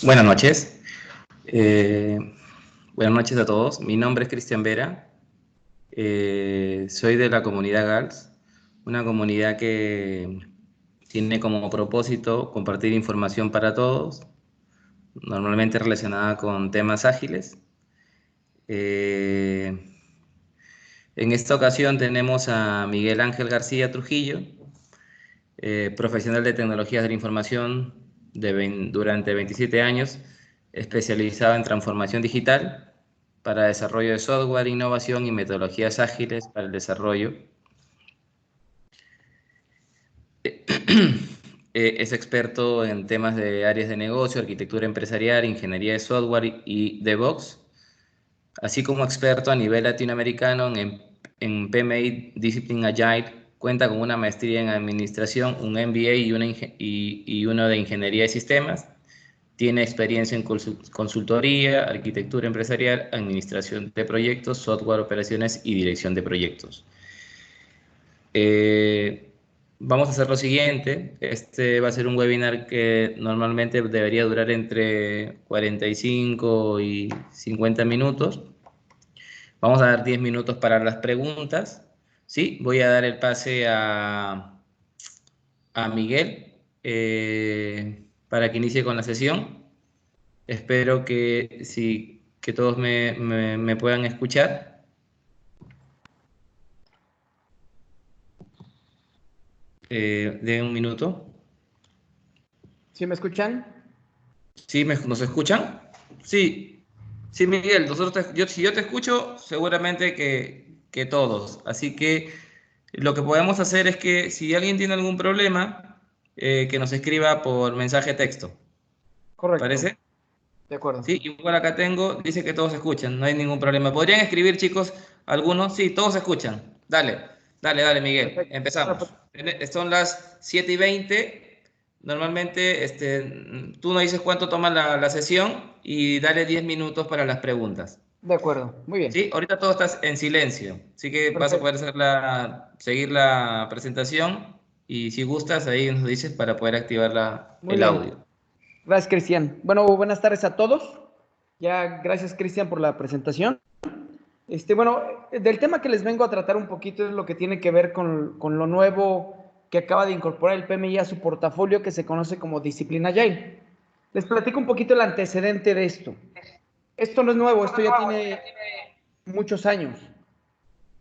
Buenas noches. Eh, Buenas noches a todos. Mi nombre es Cristian Vera. Soy de la comunidad GALS, una comunidad que tiene como propósito compartir información para todos, normalmente relacionada con temas ágiles. Eh, en esta ocasión tenemos a Miguel Ángel García Trujillo, profesional de tecnologías de la información durante 27 años, especializado en transformación digital para desarrollo de software, innovación y metodologías ágiles para el desarrollo. Es experto en temas de áreas de negocio, arquitectura empresarial, ingeniería de software y DevOps, así como experto a nivel latinoamericano en PMI Discipline Agile. Cuenta con una maestría en administración, un MBA y uno de ingeniería de sistemas. Tiene experiencia en consultoría, arquitectura empresarial, administración de proyectos, software, operaciones y dirección de proyectos. Vamos a hacer lo siguiente. Este va a ser un webinar que normalmente debería durar entre 45 y 50 minutos. Vamos a dar 10 minutos para las preguntas. Sí, voy a dar el pase a Miguel para que inicie con la sesión. Espero que, sí, que todos me puedan escuchar. De un minuto. ¿Sí me escuchan? ¿Sí nos escuchan? Sí, sí, Miguel, si yo te escucho, seguramente que todos. Así que lo que podemos hacer es que si alguien tiene algún problema, que nos escriba por mensaje de texto. Correcto, ¿Parece? de acuerdo. Sí, igual acá tengo, dice que todos escuchan, no hay ningún problema. ¿Podrían escribir, chicos, algunos? Sí, todos escuchan. Dale, dale, Miguel, Perfecto. Bueno, empezamos. Son las 7:20. Normalmente, tú nos dices cuánto toma la sesión y dale 10 minutos para las preguntas. de acuerdo, muy bien. Sí, ahorita todo está en silencio, así que vas a Perfecto, poder seguir la presentación y si gustas, ahí nos dices para poder activar muy el bien. audio. Gracias, Cristian. Bueno, buenas tardes a todos. Ya, gracias, Cristian, por la presentación. Bueno, del tema que les vengo a tratar un poquito es lo que tiene que ver con lo nuevo que acaba de incorporar el PMI a su portafolio, que se conoce como Disciplina Agile. Les platico un poquito el antecedente de esto. Esto no es nuevo, esto ya tiene muchos años.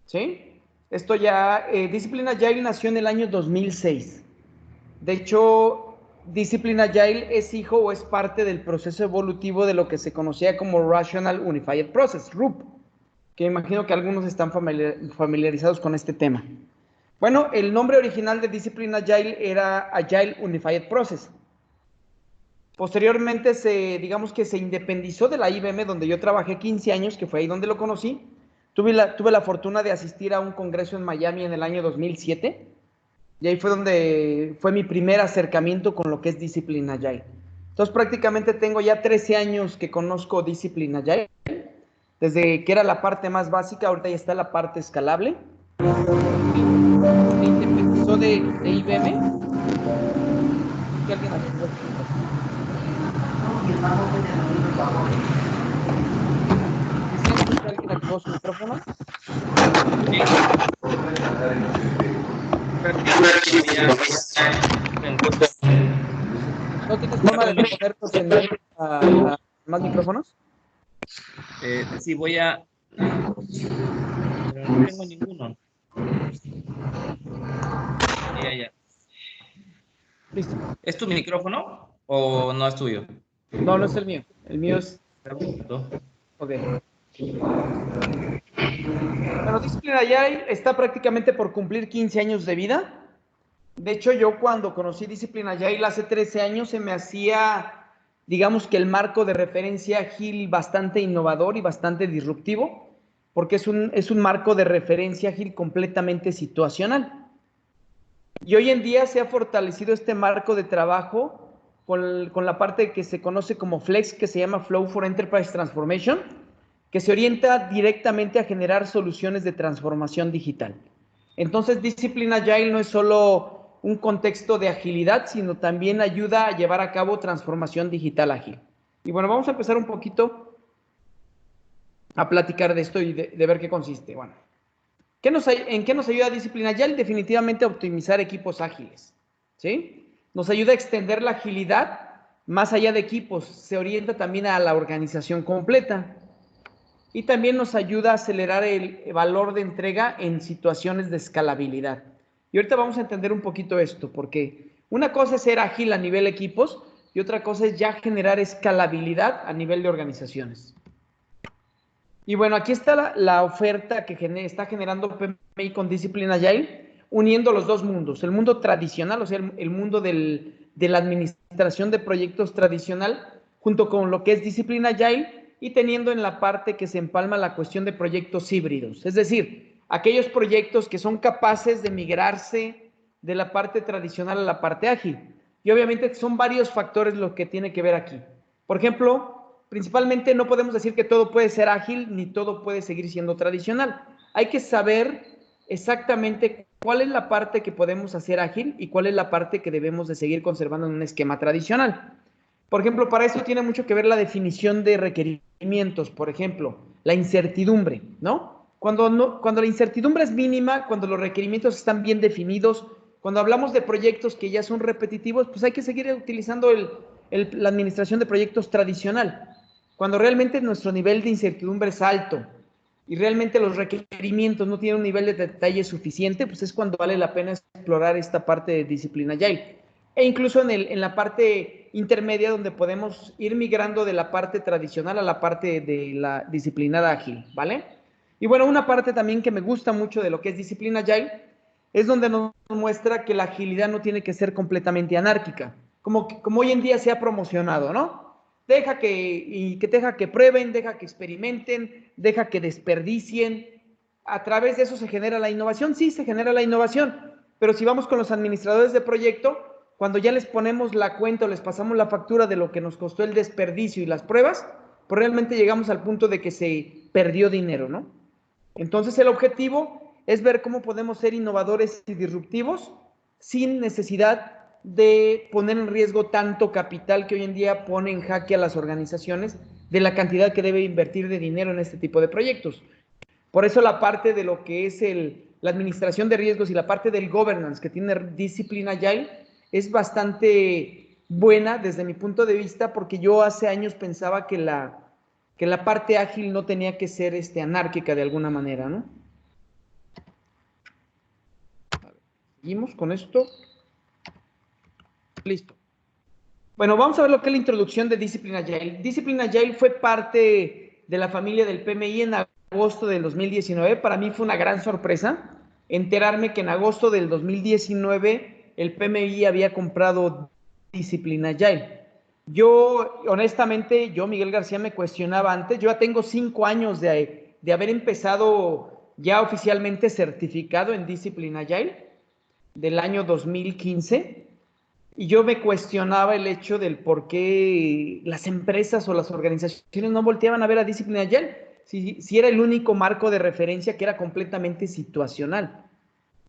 ¿Sí? Esto ya, Discipline Agile nació en el año 2006. De hecho, Discipline Agile es hijo o es parte del proceso evolutivo de lo que se conocía como Rational Unified Process, RUP, que imagino que algunos están familiarizados con este tema. Bueno, el nombre original de Discipline Agile era Agile Unified Process. Posteriormente, digamos que se independizó de la IBM, donde yo trabajé 15 años, que fue ahí donde lo conocí. Tuve la fortuna de asistir a un congreso en Miami en el año 2007, y ahí fue donde fue mi primer acercamiento con lo que es Discipline Agile. Entonces, prácticamente tengo ya 13 años que conozco Discipline Agile, desde que era la parte más básica, ahorita ya está la parte escalable. Se independizó de IBM. ¿Que alguien aquí puede escuchar? ¿Sí escucha alguien activó su micrófono? ¿No tienes forma de ponerlos en más micrófonos? Sí, pero no tengo ninguno. Ya. Listo. ¿Es tu micrófono o no es tuyo? No, no es el mío. El mío es... Pregunto. Ok. Bueno, Discipline Agile está prácticamente por cumplir 15 años de vida. De hecho, yo cuando conocí Discipline Agile hace 13 años se me hacía, digamos que el marco de referencia ágil bastante innovador y bastante disruptivo, porque es un marco de referencia ágil completamente situacional. Y hoy en día se ha fortalecido este marco de trabajo con la parte que se conoce como Flex, que se llama Flow for Enterprise Transformation, que se orienta directamente a generar soluciones de transformación digital. Entonces, Discipline Agile no es solo un contexto de agilidad, sino también ayuda a llevar a cabo transformación digital ágil. Y bueno, vamos a empezar un poquito a platicar de esto y de ver qué consiste. Bueno, ¿en qué nos ayuda Discipline Agile? Definitivamente a optimizar equipos ágiles, ¿sí? Nos ayuda a extender la agilidad más allá de equipos, se orienta también a la organización completa y también nos ayuda a acelerar el valor de entrega en situaciones de escalabilidad. Y ahorita vamos a entender un poquito esto, porque una cosa es ser ágil a nivel equipos y otra cosa es ya generar escalabilidad a nivel de organizaciones. Y bueno, aquí está la oferta que está generando PMI con Discipline Agile, uniendo los dos mundos, el mundo tradicional, o sea, el mundo de la administración de proyectos tradicional, junto con lo que es Discipline Agile, y teniendo en la parte que se empalma la cuestión de proyectos híbridos, es decir, aquellos proyectos que son capaces de migrarse de la parte tradicional a la parte ágil. Y obviamente son varios factores lo que tiene que ver aquí. Por ejemplo, principalmente no podemos decir que todo puede ser ágil ni todo puede seguir siendo tradicional. Hay que saber exactamente cuál es la parte que podemos hacer ágil y cuál es la parte que debemos de seguir conservando en un esquema tradicional. Por ejemplo, para eso tiene mucho que ver la definición de requerimientos, por ejemplo, la incertidumbre, ¿no? Cuando la incertidumbre es mínima, cuando los requerimientos están bien definidos, cuando hablamos de proyectos que ya son repetitivos, pues hay que seguir utilizando la administración de proyectos tradicional. Cuando realmente nuestro nivel de incertidumbre es alto y realmente los requerimientos no tienen un nivel de detalle suficiente, pues es cuando vale la pena explorar esta parte de disciplina Agile. E incluso en la parte intermedia donde podemos ir migrando de la parte tradicional a la parte de la disciplinada ágil, ¿vale? Y bueno, una parte también que me gusta mucho de lo que es disciplina Agile es donde nos muestra que la agilidad no tiene que ser completamente anárquica, como hoy en día se ha promocionado, ¿no? Deja que prueben, deja que experimenten, deja que desperdicien. A través de eso se genera la innovación. Sí, se genera la innovación, pero si vamos con los administradores de proyecto, cuando ya les ponemos la cuenta o les pasamos la factura de lo que nos costó el desperdicio y las pruebas, pues realmente llegamos al punto de que se perdió dinero, ¿no? Entonces el objetivo es ver cómo podemos ser innovadores y disruptivos sin necesidad de poner en riesgo tanto capital que hoy en día pone en jaque a las organizaciones de la cantidad que debe invertir de dinero en este tipo de proyectos. Por eso la parte de lo que es la administración de riesgos y la parte del governance que tiene Discipline Agile es bastante buena desde mi punto de vista, porque yo hace años pensaba que la parte ágil no tenía que ser anárquica de alguna manera, ¿no? Seguimos con esto. Listo. Bueno, vamos a ver lo que es la introducción de Discipline Agile. Discipline Agile fue parte de la familia del PMI en agosto del 2019. Para mí fue una gran sorpresa enterarme que en agosto del 2019 el PMI había comprado Discipline Agile. Yo, honestamente, Miguel García, me cuestionaba antes. Yo ya tengo 5 años de haber empezado ya oficialmente certificado en Discipline Agile del año 2015. Y yo me cuestionaba el hecho del por qué las empresas o las organizaciones no volteaban a ver a Discipline Agile, si era el único marco de referencia que era completamente situacional.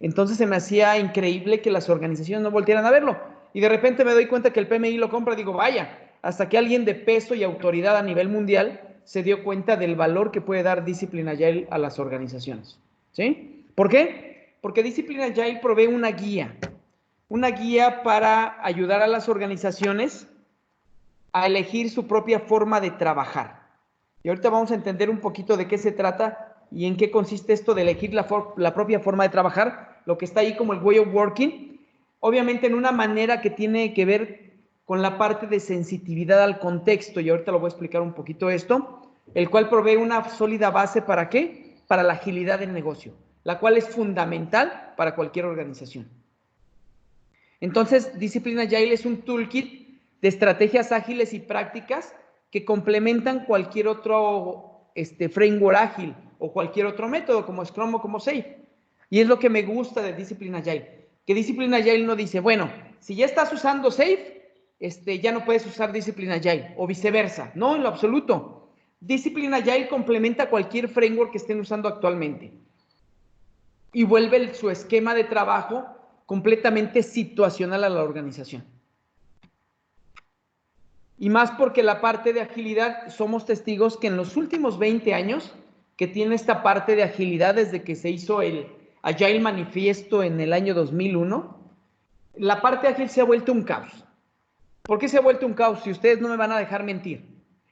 Entonces se me hacía increíble que las organizaciones no voltearan a verlo. Y de repente me doy cuenta que el PMI lo compra, digo, vaya, hasta que alguien de peso y autoridad a nivel mundial se dio cuenta del valor que puede dar Discipline Agile a las organizaciones. ¿Sí? ¿Por qué? Porque Discipline Agile provee una guía para ayudar a las organizaciones a elegir su propia forma de trabajar. Y ahorita vamos a entender un poquito de qué se trata y en qué consiste esto de elegir la propia forma de trabajar, lo que está ahí como el way of working, obviamente en una manera que tiene que ver con la parte de sensitividad al contexto, y ahorita lo voy a explicar un poquito esto, el cual provee una sólida base ¿para qué? Para la agilidad del negocio, la cual es fundamental para cualquier organización. Entonces, Discipline Agile es un toolkit de estrategias ágiles y prácticas que complementan cualquier otro framework ágil o cualquier otro método como Scrum o como Safe. Y es lo que me gusta de Discipline Agile, que Discipline Agile no dice, bueno, si ya estás usando Safe, ya no puedes usar Discipline Agile o viceversa. No, en lo absoluto. Discipline Agile complementa cualquier framework que estén usando actualmente y vuelve su esquema de trabajo completamente situacional a la organización. Y más porque la parte de agilidad, somos testigos que en los últimos 20 años que tiene esta parte de agilidad desde que se hizo el Agile Manifiesto en el año 2001, la parte ágil se ha vuelto un caos. ¿Por qué se ha vuelto un caos? Si ustedes no me van a dejar mentir.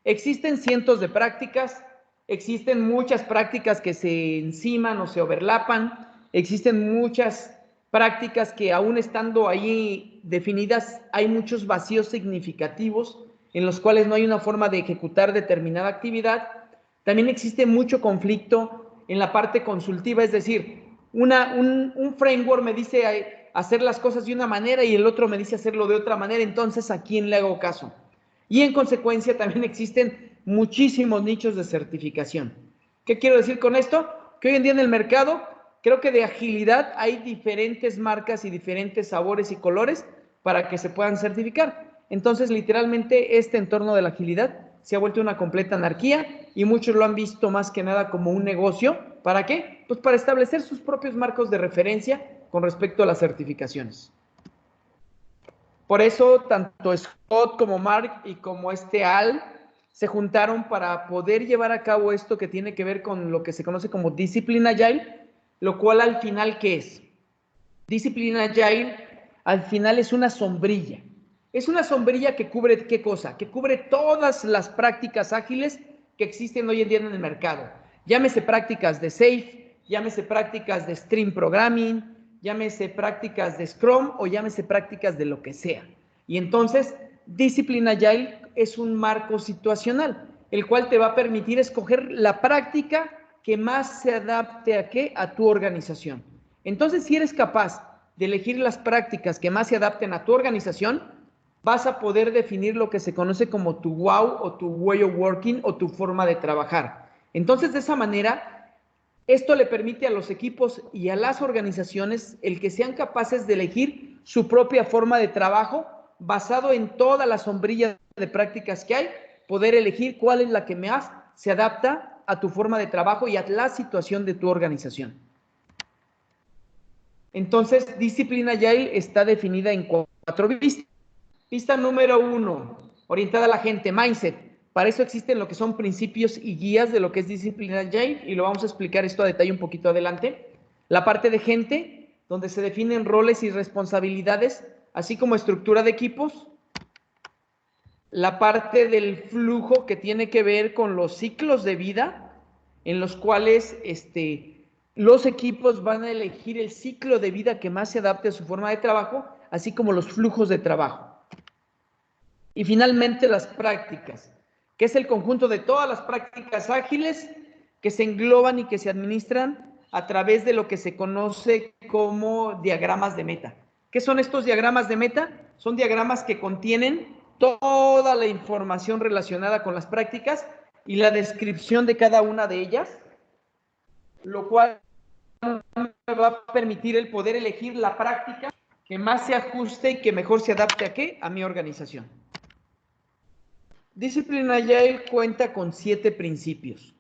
Existen cientos de prácticas, existen muchas prácticas que se enciman o se overlapan, existen muchas prácticas que aún estando ahí definidas, hay muchos vacíos significativos en los cuales no hay una forma de ejecutar determinada actividad. También existe mucho conflicto en la parte consultiva, es decir, un framework me dice hacer las cosas de una manera y el otro me dice hacerlo de otra manera, entonces ¿a quién le hago caso? Y en consecuencia también existen muchísimos nichos de certificación. ¿Qué quiero decir con esto? Que hoy en día en el mercado, creo que de agilidad hay diferentes marcas y diferentes sabores y colores para que se puedan certificar. Entonces, literalmente, este entorno de la agilidad se ha vuelto una completa anarquía y muchos lo han visto más que nada como un negocio. ¿Para qué? Pues para establecer sus propios marcos de referencia con respecto a las certificaciones. Por eso, tanto Scott como Mark y como Al se juntaron para poder llevar a cabo esto que tiene que ver con lo que se conoce como Discipline Agile, lo cual al final, ¿qué es? Discipline Agile al final es una sombrilla. Es una sombrilla que cubre, ¿qué cosa? Que cubre todas las prácticas ágiles que existen hoy en día en el mercado. Llámese prácticas de SAFe, llámese prácticas de Stream Programming, llámese prácticas de Scrum o llámese prácticas de lo que sea. Y entonces, Discipline Agile es un marco situacional, el cual te va a permitir escoger la práctica que más se adapte ¿a qué? A tu organización. Entonces, si eres capaz de elegir las prácticas que más se adapten a tu organización, vas a poder definir lo que se conoce como tu wow o tu way of working o tu forma de trabajar. Entonces, de esa manera, esto le permite a los equipos y a las organizaciones el que sean capaces de elegir su propia forma de trabajo basado en toda la sombrilla de prácticas que hay, poder elegir cuál es la que más se adapta a tu forma de trabajo y a la situación de tu organización. Entonces, Discipline Agile está definida en 4 vistas. Pista número 1, orientada a la gente, mindset. Para eso existen lo que son principios y guías de lo que es Discipline Agile y lo vamos a explicar esto a detalle un poquito adelante. La parte de gente, donde se definen roles y responsabilidades, así como estructura de equipos. La parte del flujo que tiene que ver con los ciclos de vida, en los cuales los equipos van a elegir el ciclo de vida que más se adapte a su forma de trabajo, así como los flujos de trabajo. Y finalmente las prácticas, que es el conjunto de todas las prácticas ágiles que se engloban y que se administran a través de lo que se conoce como diagramas de meta. ¿Qué son estos diagramas de meta? Son diagramas que contienen toda la información relacionada con las prácticas y la descripción de cada una de ellas, lo cual me va a permitir el poder elegir la práctica que más se ajuste y que mejor se adapte ¿a qué? A mi organización. Discipline Agile cuenta con 7 principios.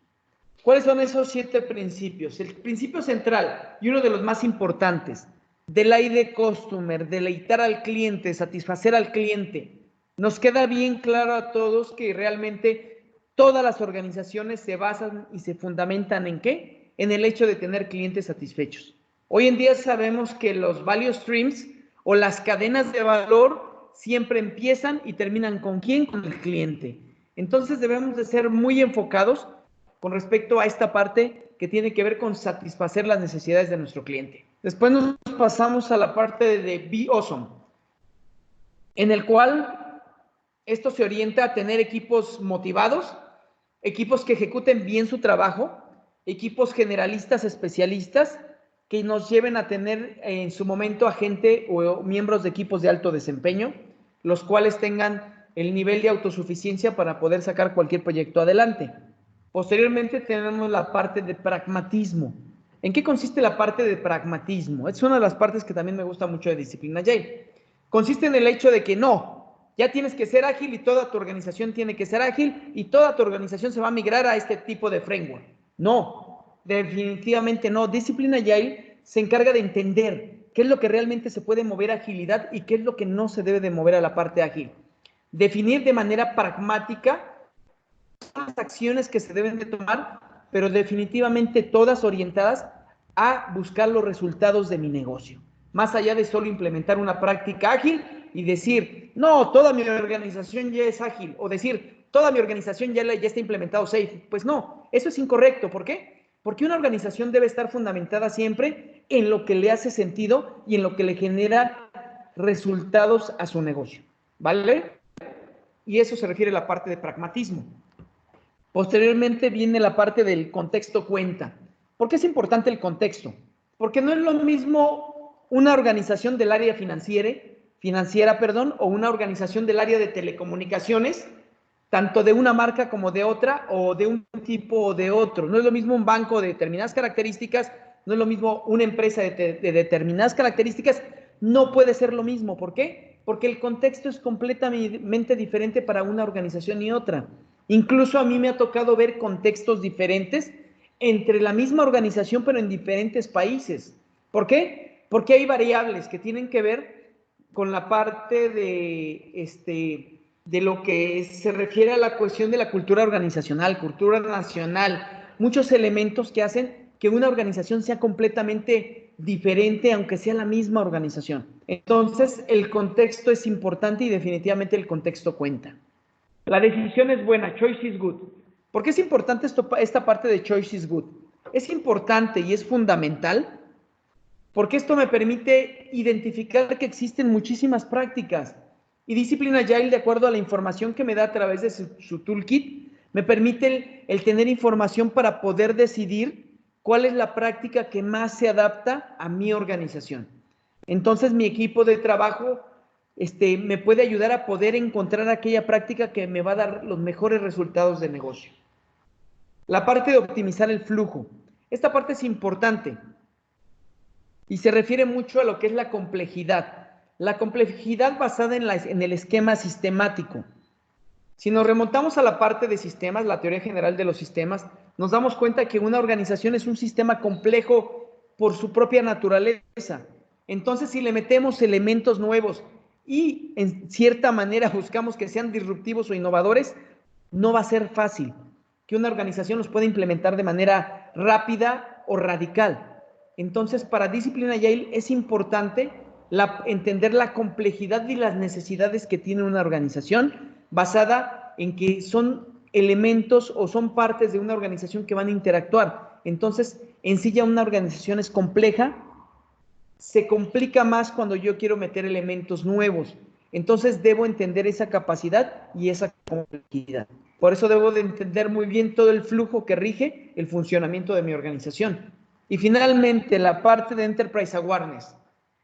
¿Cuáles son esos 7 principios? El principio central y uno de los más importantes, delight the customer, deleitar al cliente, satisfacer al cliente. Nos queda bien claro a todos que realmente todas las organizaciones se basan y se fundamentan ¿en qué? En el hecho de tener clientes satisfechos. Hoy en día sabemos que los value streams o las cadenas de valor siempre empiezan y terminan ¿con quién? Con el cliente. Entonces debemos de ser muy enfocados con respecto a esta parte que tiene que ver con satisfacer las necesidades de nuestro cliente. Después nos pasamos a la parte de Be Awesome, en el cual esto se orienta a tener equipos motivados, equipos que ejecuten bien su trabajo, equipos generalistas, especialistas, que nos lleven a tener en su momento a gente o miembros de equipos de alto desempeño, los cuales tengan el nivel de autosuficiencia para poder sacar cualquier proyecto adelante. Posteriormente tenemos la parte de pragmatismo. ¿En qué consiste la parte de pragmatismo? Es una de las partes que también me gusta mucho de Discipline Agile. Consiste en el hecho de que no, ya tienes que ser ágil y toda tu organización tiene que ser ágil y toda tu organización se va a migrar a este tipo de framework. No, definitivamente no. Discipline Agile se encarga de entender qué es lo que realmente se puede mover a agilidad y qué es lo que no se debe de mover a la parte ágil. definir de manera pragmática las acciones que se deben de tomar, pero definitivamente todas orientadas a buscar los resultados de mi negocio. Más allá de solo implementar una práctica ágil y decir, no, toda mi organización ya es ágil, o decir, toda mi organización ya está implementado SAFe. Pues no, eso es incorrecto. ¿Por qué? Porque una organización debe estar fundamentada siempre en lo que le hace sentido y en lo que le genera resultados a su negocio, ¿vale? Y eso se refiere a la parte de pragmatismo. Posteriormente viene la parte del contexto cuenta. ¿Por qué es importante el contexto? Porque no es lo mismo una organización del área financiera, o una organización del área de telecomunicaciones, tanto de una marca como de otra, o de un tipo o de otro. No es lo mismo un banco de determinadas características, no es lo mismo una empresa de determinadas características, no puede ser lo mismo. ¿Por qué? Porque el contexto es completamente diferente para una organización y otra. Incluso a mí me ha tocado ver contextos diferentes entre la misma organización, pero en diferentes países. ¿Por qué? Porque hay variables que tienen que ver con la parte de lo que se refiere a la cuestión de la cultura organizacional, cultura nacional, muchos elementos que hacen que una organización sea completamente diferente, aunque sea la misma organización. Entonces, el contexto es importante y definitivamente el contexto cuenta. La decisión es buena, choice is good. ¿Por qué es importante esta parte de choice is good? Es importante y es fundamental porque esto me permite identificar que existen muchísimas prácticas y Discipline Agile, de acuerdo a la información que me da a través de su toolkit, me permite el tener información para poder decidir cuál es la práctica que más se adapta a mi organización. Entonces, mi equipo de trabajo me puede ayudar a poder encontrar aquella práctica que me va a dar los mejores resultados de negocio. La parte de optimizar el flujo. Esta parte es importante y se refiere mucho a lo que es la complejidad. La complejidad basada en el esquema sistemático. Si nos remontamos a la parte de sistemas, la teoría general de los sistemas, nos damos cuenta que una organización es un sistema complejo por su propia naturaleza. Entonces, si le metemos elementos nuevos y en cierta manera buscamos que sean disruptivos o innovadores, no va a ser fácil que una organización los pueda implementar de manera rápida o radical. Entonces, para Discipline Agile es importante entender la complejidad y las necesidades que tiene una organización basada en que son elementos o son partes de una organización que van a interactuar. Entonces, en sí ya una organización es compleja, se complica más cuando yo quiero meter elementos nuevos. Entonces, debo entender esa capacidad y esa complejidad. Por eso debo de entender muy bien todo el flujo que rige el funcionamiento de mi organización. Y finalmente, la parte de Enterprise Awareness.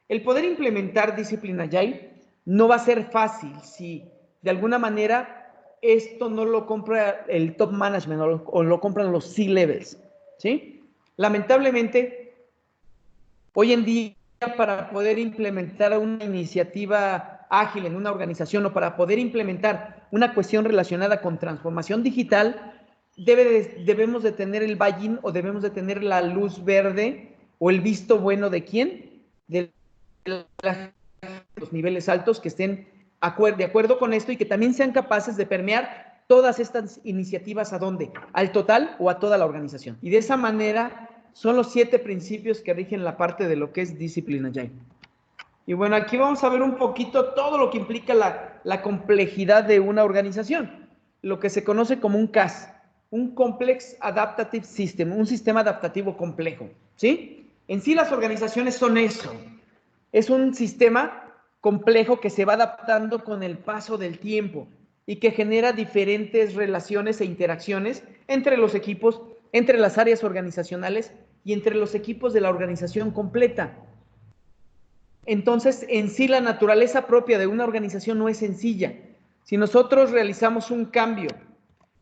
El poder implementar Discipline Agile no va a ser fácil si de alguna manera esto no lo compra el top management o lo compran los C-levels, ¿sí? Lamentablemente, hoy en día, para poder implementar una iniciativa ágil en una organización o para poder implementar una cuestión relacionada con transformación digital, debemos de tener el buy-in o debemos de tener la luz verde o el visto bueno de quién, de los niveles altos que estén de acuerdo con esto y que también sean capaces de permear todas estas iniciativas ¿a dónde? Al total o a toda la organización. Y de esa manera son los 7 principios que rigen la parte de lo que es Discipline Agile. Y bueno, aquí vamos a ver un poquito todo lo que implica la complejidad de una organización, lo que se conoce como un CAS, un Complex Adaptative System, un sistema adaptativo complejo, ¿sí? En sí las organizaciones son eso, es un sistema complejo que se va adaptando con el paso del tiempo y que genera diferentes relaciones e interacciones entre los equipos, entre las áreas organizacionales y entre los equipos de la organización completa. Entonces, en sí la naturaleza propia de una organización no es sencilla. Si nosotros realizamos un cambio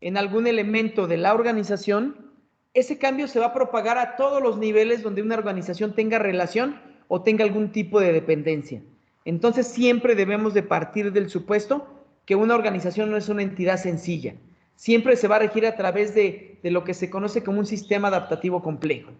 en algún elemento de la organización, ese cambio se va a propagar a todos los niveles donde una organización tenga relación o tenga algún tipo de dependencia. Entonces, siempre debemos de partir del supuesto que una organización no es una entidad sencilla. Siempre se va a regir a través de lo que se conoce como un sistema adaptativo complejo.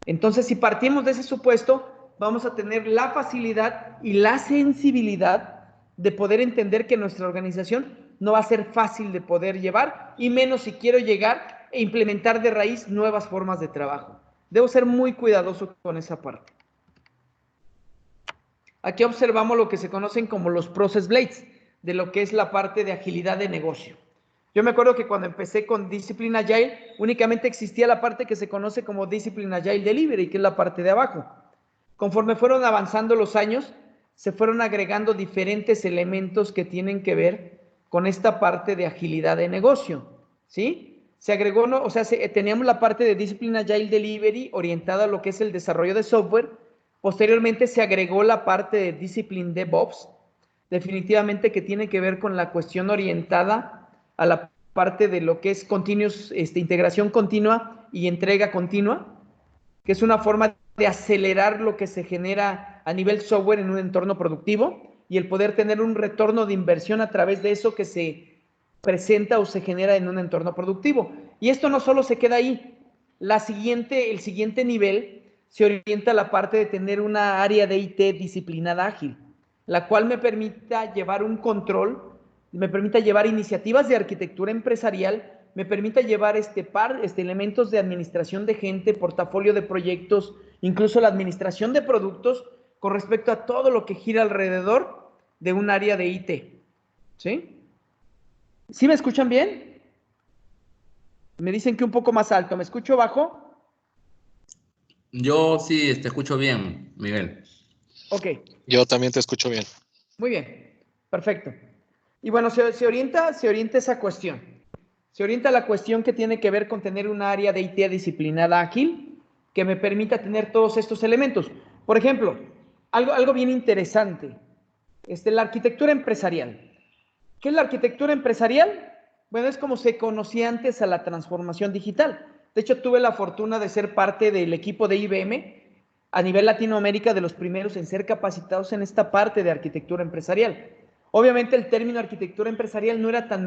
Entonces, si partimos de ese supuesto, vamos a tener la facilidad y la sensibilidad de poder entender que nuestra organización no va a ser fácil de poder llevar, y menos si quiero llegar e implementar de raíz nuevas formas de trabajo. Debo ser muy cuidadoso con esa parte. Aquí observamos lo que se conocen como los process blades, de lo que es la parte de agilidad de negocio. Yo me acuerdo que cuando empecé con Discipline Agile, únicamente existía la parte que se conoce como Discipline Agile Delivery, que es la parte de abajo. Conforme fueron avanzando los años, se fueron agregando diferentes elementos que tienen que ver con esta parte de agilidad de negocio, ¿sí? Se agregó, ¿no? O sea, teníamos la parte de Discipline Agile Delivery orientada a lo que es el desarrollo de software. Posteriormente se agregó la parte de Discipline DevOps, definitivamente que tiene que ver con la cuestión orientada a la parte de lo que es continuous, integración continua y entrega continua, que es una forma de acelerar lo que se genera a nivel software en un entorno productivo y el poder tener un retorno de inversión a través de eso que se presenta o se genera en un entorno productivo. Y esto no solo se queda ahí. El siguiente nivel se orienta a la parte de tener una área de IT disciplinada ágil, la cual me permita llevar un control, me permita llevar iniciativas de arquitectura empresarial, me permita llevar elementos de administración de gente, portafolio de proyectos, incluso la administración de productos con respecto a todo lo que gira alrededor de un área de IT. ¿Sí? ¿Sí me escuchan bien? Me dicen que un poco más alto. ¿Me escucho bajo? Yo sí te escucho bien, Miguel. Ok. Yo también te escucho bien. Muy bien. Perfecto. Y bueno, se orienta esa cuestión. Se orienta la cuestión que tiene que ver con tener un área de IT disciplinada ágil que me permita tener todos estos elementos. Por ejemplo, algo bien interesante, la arquitectura empresarial. ¿Qué es la arquitectura empresarial? Bueno, es como se conocía antes a la transformación digital. De hecho, tuve la fortuna de ser parte del equipo de IBM a nivel Latinoamérica, de los primeros en ser capacitados en esta parte de arquitectura empresarial. Obviamente el término arquitectura empresarial no era tan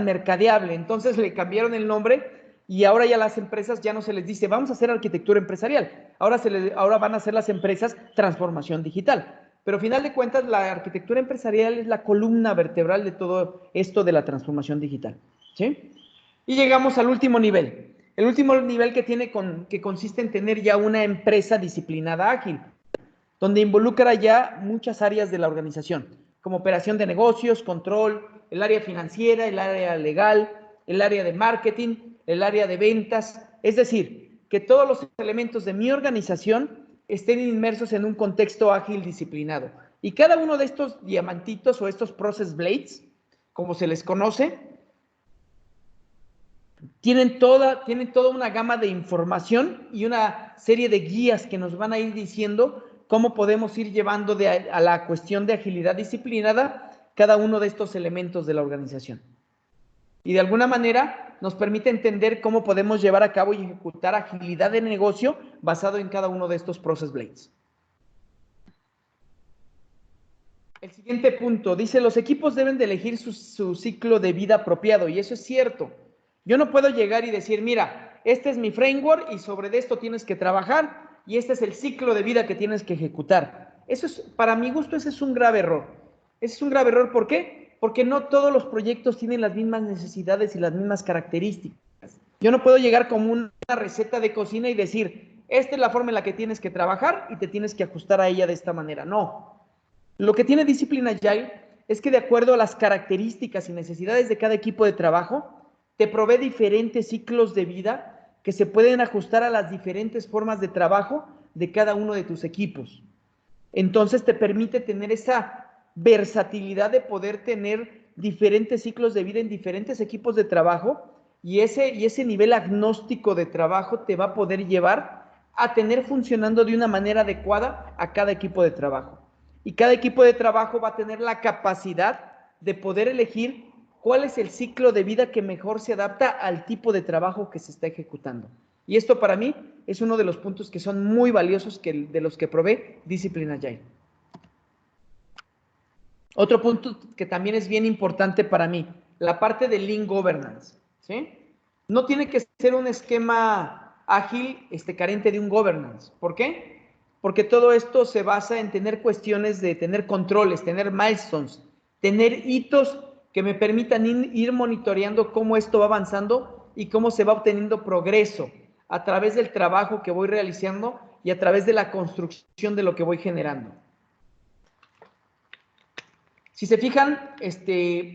mercadeable, entonces le cambiaron el nombre y ahora ya las empresas ya no se les dice vamos a hacer arquitectura empresarial, ahora van a hacer las empresas transformación digital. Pero al final de cuentas la arquitectura empresarial es la columna vertebral de todo esto de la transformación digital, ¿sí? Y llegamos al último nivel. El último nivel que consiste en tener ya una empresa disciplinada ágil, donde involucra ya muchas áreas de la organización, como operación de negocios, control, el área financiera, el área legal, el área de marketing, el área de ventas. Es decir, que todos los elementos de mi organización estén inmersos en un contexto ágil disciplinado. Y cada uno de estos diamantitos o estos process blades, como se les conoce, tienen toda una gama de información y una serie de guías que nos van a ir diciendo cómo podemos ir llevando a la cuestión de agilidad disciplinada cada uno de estos elementos de la organización. Y de alguna manera nos permite entender cómo podemos llevar a cabo y ejecutar agilidad de negocio basado en cada uno de estos process blades. El siguiente punto dice, los equipos deben de elegir su ciclo de vida apropiado, y eso es cierto. Yo no puedo llegar y decir, mira, este es mi framework y sobre esto tienes que trabajar y este es el ciclo de vida que tienes que ejecutar. Eso es, para mi gusto, ese es un grave error. Ese es un grave error, ¿por qué? Porque no todos los proyectos tienen las mismas necesidades y las mismas características. Yo no puedo llegar como una receta de cocina y decir, esta es la forma en la que tienes que trabajar y te tienes que ajustar a ella de esta manera. No. Lo que tiene Discipline Agile es que de acuerdo a las características y necesidades de cada equipo de trabajo, te provee diferentes ciclos de vida que se pueden ajustar a las diferentes formas de trabajo de cada uno de tus equipos. Entonces te permite tener esa versatilidad de poder tener diferentes ciclos de vida en diferentes equipos de trabajo y ese nivel agnóstico de trabajo te va a poder llevar a tener funcionando de una manera adecuada a cada equipo de trabajo. Y cada equipo de trabajo va a tener la capacidad de poder elegir cuál es el ciclo de vida que mejor se adapta al tipo de trabajo que se está ejecutando. Y esto para mí es uno de los puntos que son muy valiosos de los que provee Discipline Agile. Otro punto que también es bien importante para mí, la parte de Lean Governance, ¿sí? No tiene que ser un esquema ágil carente de un governance. ¿Por qué? porque todo esto se basa en tener cuestiones de tener controles, tener milestones, tener hitos que me permitan ir monitoreando cómo esto va avanzando y cómo se va obteniendo progreso a través del trabajo que voy realizando y a través de la construcción de lo que voy generando. Si se fijan,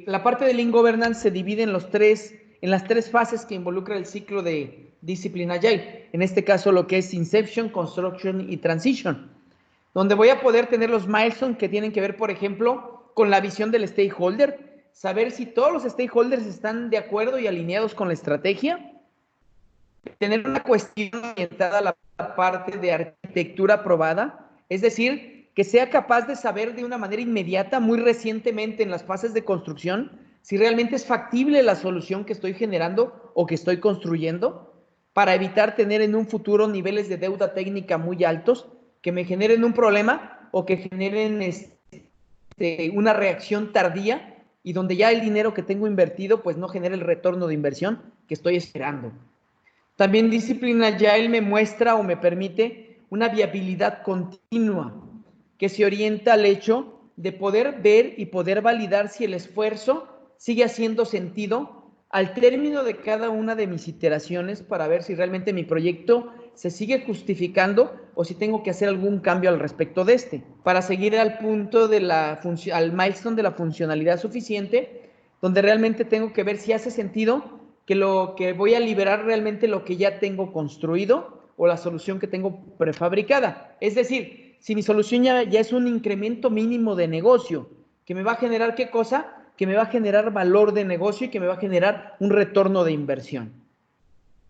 la parte de Lean Governance se divide en las tres fases que involucra el ciclo de Discipline Agile. En este caso, lo que es Inception, Construction y Transition, donde voy a poder tener los milestones que tienen que ver, por ejemplo, con la visión del stakeholder, saber si todos los stakeholders están de acuerdo y alineados con la estrategia, tener una cuestión orientada a la parte de arquitectura aprobada, es decir, que sea capaz de saber de una manera inmediata, muy recientemente en las fases de construcción, si realmente es factible la solución que estoy generando o que estoy construyendo, para evitar tener en un futuro niveles de deuda técnica muy altos que me generen un problema o que generen una reacción tardía y donde ya el dinero que tengo invertido pues no genere el retorno de inversión que estoy esperando. También Discipline Agile me muestra o me permite una viabilidad continua que se orienta al hecho de poder ver y poder validar si el esfuerzo sigue haciendo sentido al término de cada una de mis iteraciones para ver si realmente mi proyecto se sigue justificando o si tengo que hacer algún cambio al respecto de para seguir al punto al milestone de la funcionalidad suficiente, donde realmente tengo que ver si hace sentido que lo que voy a liberar realmente lo que ya tengo construido o la solución que tengo prefabricada. Es decir, si mi solución ya es un incremento mínimo de negocio, que me va a generar ¿qué cosa? Que me va a generar valor de negocio y que me va a generar un retorno de inversión.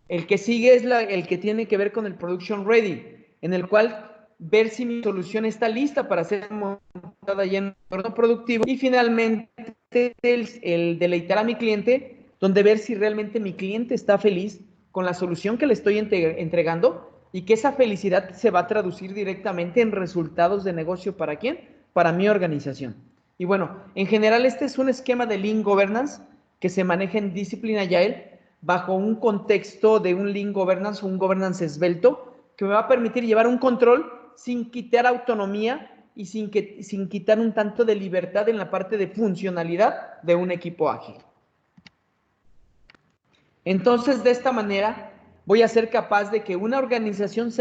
El que sigue es el que tiene que ver con el Production Ready, en el cual ver si mi solución está lista para ser montada ya en un entorno productivo. Y finalmente, el deleitar a mi cliente, donde ver si realmente mi cliente está feliz con la solución que le estoy entregando y que esa felicidad se va a traducir directamente en resultados de negocio. ¿Para quién? Para mi organización. Y bueno, en general este es un esquema de Lean Governance que se maneja en Discipline Agile bajo un contexto de un Lean Governance o un Governance esbelto que me va a permitir llevar un control sin quitar autonomía y sin quitar un tanto de libertad en la parte de funcionalidad de un equipo ágil. Entonces, de esta manera, voy a ser capaz de que una organización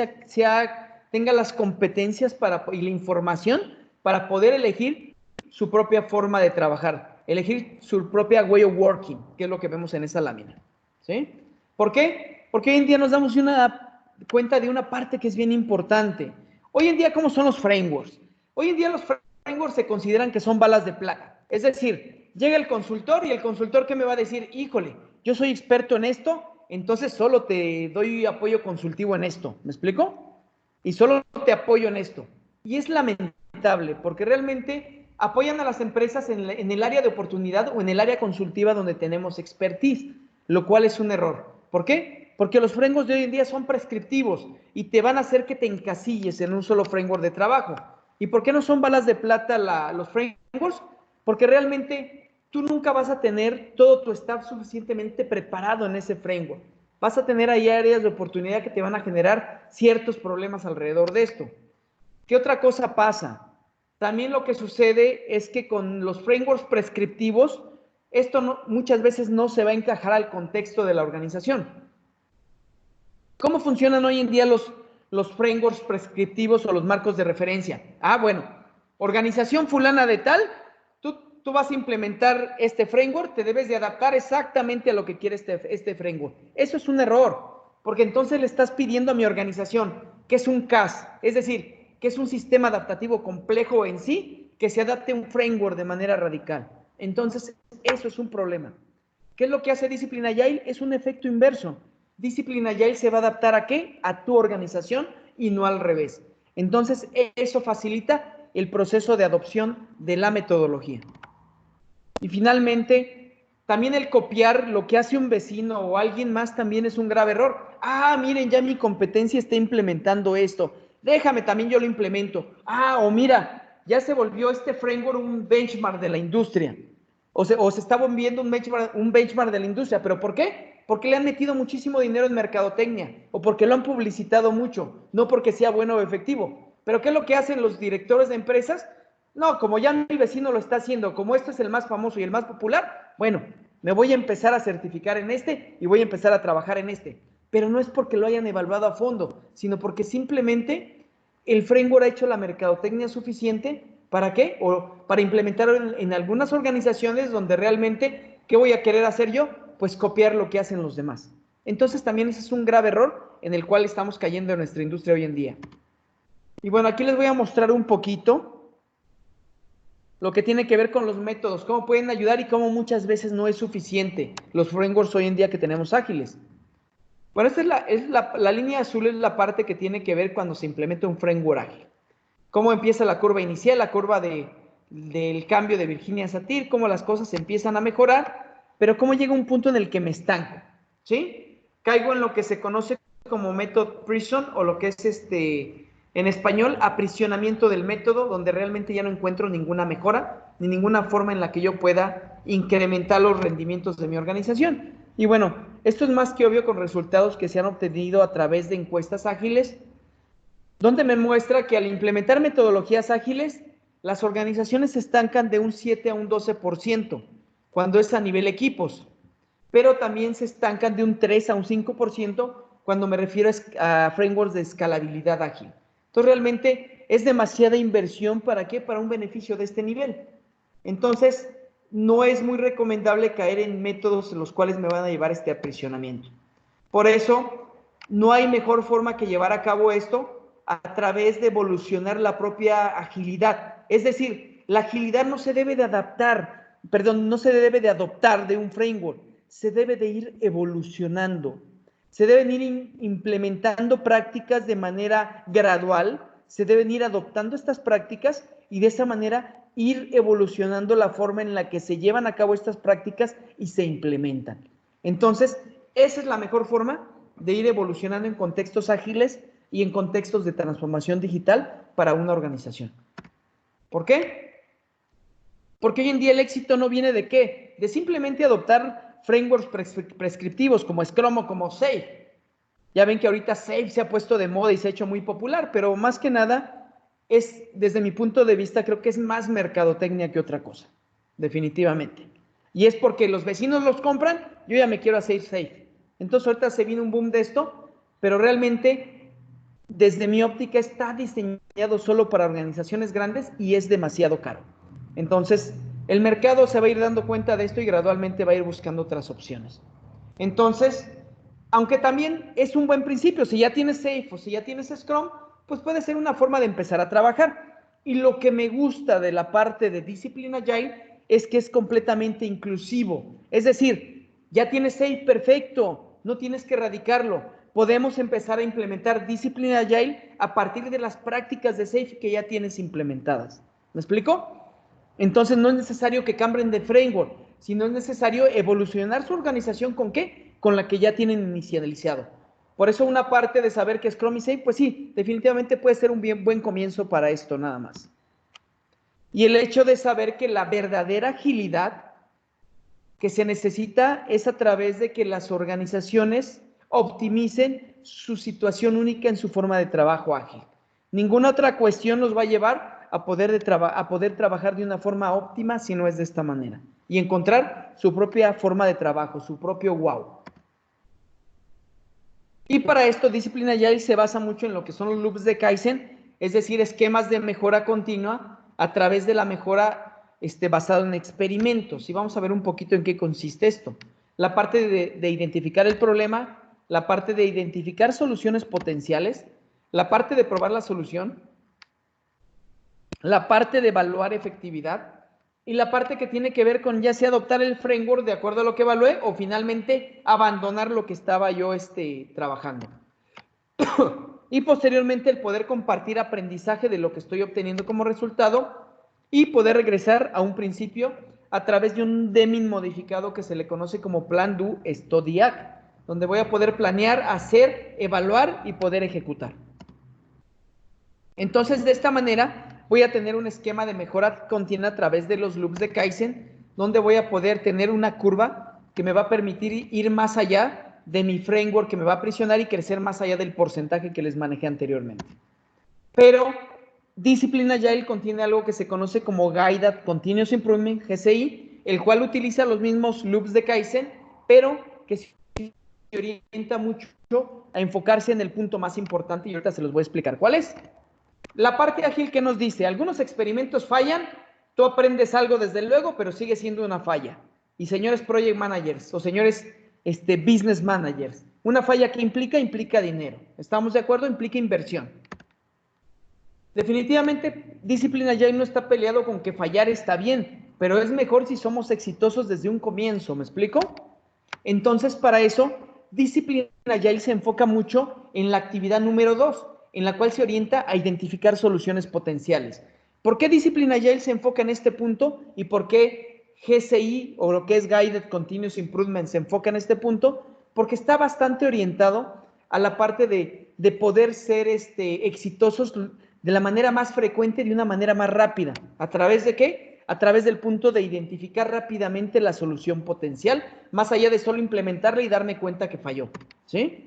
tenga las competencias y la información para poder elegir su propia forma de trabajar, elegir su propia way of working, que es lo que vemos en esa lámina. ¿Sí? ¿Por qué? Porque hoy en día nos damos cuenta de una parte que es bien importante. Hoy en día, ¿cómo son los frameworks? Hoy en día los frameworks se consideran que son balas de plata. Es decir, llega el consultor y el consultor, ¿qué me va a decir? Híjole, yo soy experto en esto, entonces solo te doy apoyo consultivo en esto. ¿Me explico? Y solo te apoyo en esto. Y es lamentable porque realmente apoyan a las empresas en el área de oportunidad o en el área consultiva donde tenemos expertise, lo cual es un error. ¿Por qué? Porque los frameworks de hoy en día son prescriptivos y te van a hacer que te encasilles en un solo framework de trabajo. ¿Y por qué no son balas de plata los frameworks? Porque realmente tú nunca vas a tener todo tu staff suficientemente preparado en ese framework. Vas a tener ahí áreas de oportunidad que te van a generar ciertos problemas alrededor de esto. ¿Qué otra cosa pasa? También lo que sucede es que con los frameworks prescriptivos, esto muchas veces no se va a encajar al contexto de la organización. ¿Cómo funcionan hoy en día los frameworks prescriptivos o los marcos de referencia? Ah, bueno, organización fulana de tal, tú vas a implementar este framework, te debes de adaptar exactamente a lo que quiere este framework. Eso es un error, porque entonces le estás pidiendo a mi organización que es un CAS, es decir, que es un sistema adaptativo complejo en sí, que se adapte a un framework de manera radical. Entonces, eso es un problema. ¿Qué es lo que hace Discipline Agile? Es un efecto inverso. Discipline Agile se va a adaptar ¿a qué? A tu organización y no al revés. Entonces, eso facilita el proceso de adopción de la metodología. Y finalmente, también el copiar lo que hace un vecino o alguien más también es un grave error. Ah, miren, ya mi competencia está implementando esto. Déjame, también yo lo implemento. Ah, o mira, ya se volvió este framework un benchmark de la industria. O se está volviendo un benchmark de la industria. ¿Pero por qué? Porque le han metido muchísimo dinero en mercadotecnia o porque lo han publicitado mucho, no porque sea bueno o efectivo. Pero ¿qué es lo que hacen los directores de empresas? No, como ya mi vecino lo está haciendo, como este es el más famoso y el más popular, bueno, me voy a empezar a certificar en este y voy a empezar a trabajar en este. Pero no es porque lo hayan evaluado a fondo, sino porque simplemente el framework ha hecho la mercadotecnia suficiente. ¿Para qué? O para implementarlo en algunas organizaciones donde realmente, ¿qué voy a querer hacer yo? Pues copiar lo que hacen los demás. Entonces también ese es un grave error en el cual estamos cayendo en nuestra industria hoy en día. Y bueno, aquí les voy a mostrar un poquito lo que tiene que ver con los métodos, cómo pueden ayudar y cómo muchas veces no es suficiente los frameworks hoy en día que tenemos ágiles. Bueno, esta es la línea azul, es la parte que tiene que ver cuando se implementa un framework ágil. Cómo empieza la curva inicial, la curva del cambio de Virginia Satir, cómo las cosas empiezan a mejorar, pero cómo llega un punto en el que me estanco, ¿sí? Caigo en lo que se conoce como método prison, o lo que es en español, aprisionamiento del método, donde realmente ya no encuentro ninguna mejora, ni ninguna forma en la que yo pueda incrementar los rendimientos de mi organización. Y bueno, esto es más que obvio con resultados que se han obtenido a través de encuestas ágiles, donde me muestra que al implementar metodologías ágiles, las organizaciones se estancan de un 7 a un 12%, cuando es a nivel equipos, pero también se estancan de un 3 a un 5% cuando me refiero a frameworks de escalabilidad ágil. Entonces, realmente es demasiada inversión, ¿para qué? Para un beneficio de este nivel. Entonces, no es muy recomendable caer en métodos en los cuales me van a llevar este aprisionamiento. Por eso, no hay mejor forma que llevar a cabo esto a través de evolucionar la propia agilidad. Es decir, la agilidad no se debe de adaptar, perdón, no se debe de adoptar de un framework, se debe de ir evolucionando. Se deben ir implementando prácticas de manera gradual, se deben ir adoptando estas prácticas y de esa manera ir evolucionando la forma en la que se llevan a cabo estas prácticas y se implementan. Entonces, esa es la mejor forma de ir evolucionando en contextos ágiles y en contextos de transformación digital para una organización. ¿Por qué? Porque hoy en día el éxito no viene de qué, de simplemente adoptar frameworks prescriptivos como Scrum o como Safe. Ya ven que ahorita Safe se ha puesto de moda y se ha hecho muy popular, pero más que nada es, desde mi punto de vista, creo que es más mercadotecnia que otra cosa, definitivamente. Y es porque los vecinos los compran, yo ya me quiero hacer Safe. Entonces ahorita se viene un boom de esto, pero realmente, desde mi óptica, está diseñado solo para organizaciones grandes y es demasiado caro. Entonces, el mercado se va a ir dando cuenta de esto y gradualmente va a ir buscando otras opciones. Entonces, aunque también es un buen principio, si ya tienes Safe o si ya tienes Scrum, pues puede ser una forma de empezar a trabajar. Y lo que me gusta de la parte de Discipline Agile es que es completamente inclusivo. Es decir, ya tienes Safe, perfecto, no tienes que erradicarlo. Podemos empezar a implementar Discipline Agile a partir de las prácticas de Safe que ya tienes implementadas. ¿Me explico? Entonces no es necesario que cambien de framework, sino es necesario evolucionar su organización ¿con qué? Con la que ya tienen inicializado. Por eso una parte de saber que Scrum y Safe, pues sí, definitivamente puede ser un buen comienzo para esto nada más. Y el hecho de saber que la verdadera agilidad que se necesita es a través de que las organizaciones optimicen su situación única en su forma de trabajo ágil. Ninguna otra cuestión nos va a llevar a poder trabajar de una forma óptima si no es de esta manera. Y encontrar su propia forma de trabajo, su propio wow. Y para esto, Disciplina Agile se basa mucho en lo que son los loops de Kaizen, es decir, esquemas de mejora continua a través de la mejora basado en experimentos. Y vamos a ver un poquito en qué consiste esto. La parte de identificar el problema, la parte de identificar soluciones potenciales, la parte de probar la solución, la parte de evaluar efectividad y la parte que tiene que ver con ya sea adoptar el framework de acuerdo a lo que evalué o finalmente abandonar lo que estaba yo trabajando. Y posteriormente el poder compartir aprendizaje de lo que estoy obteniendo como resultado y poder regresar a un principio a través de un DEMIN modificado que se le conoce como Plan Do Study Act, donde voy a poder planear, hacer, evaluar y poder ejecutar. Entonces, de esta manera, voy a tener un esquema de mejora continua a través de los loops de Kaizen, donde voy a poder tener una curva que me va a permitir ir más allá de mi framework, que me va a aprisionar y crecer más allá del porcentaje que les manejé anteriormente. Pero Discipline Agile contiene algo que se conoce como Guided Continuous Improvement, GCI, el cual utiliza los mismos loops de Kaizen, pero que se orienta mucho a enfocarse en el punto más importante y ahorita se los voy a explicar cuál es. La parte ágil que nos dice, algunos experimentos fallan, tú aprendes algo desde luego, pero sigue siendo una falla. Y señores project managers o señores business managers, una falla que implica dinero. ¿Estamos de acuerdo? Implica inversión. Definitivamente, Discipline Agile no está peleado con que fallar está bien, pero es mejor si somos exitosos desde un comienzo, ¿me explico? Entonces, para eso, Discipline Agile se enfoca mucho en la actividad número 2, en la cual se orienta a identificar soluciones potenciales. ¿Por qué Discipline Agile se enfoca en este punto y por qué GCI o lo que es Guided Continuous Improvement se enfoca en este punto? Porque está bastante orientado a la parte de poder ser exitosos de la manera más frecuente, de una manera más rápida. ¿A través de qué? A través del punto de identificar rápidamente la solución potencial, más allá de solo implementarla y darme cuenta que falló, ¿sí?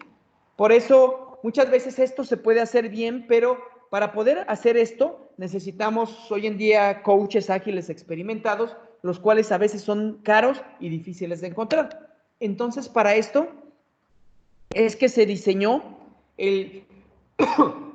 Por eso, muchas veces esto se puede hacer bien, pero para poder hacer esto, necesitamos hoy en día coaches ágiles experimentados, los cuales a veces son caros y difíciles de encontrar. Entonces, para esto es que se diseñó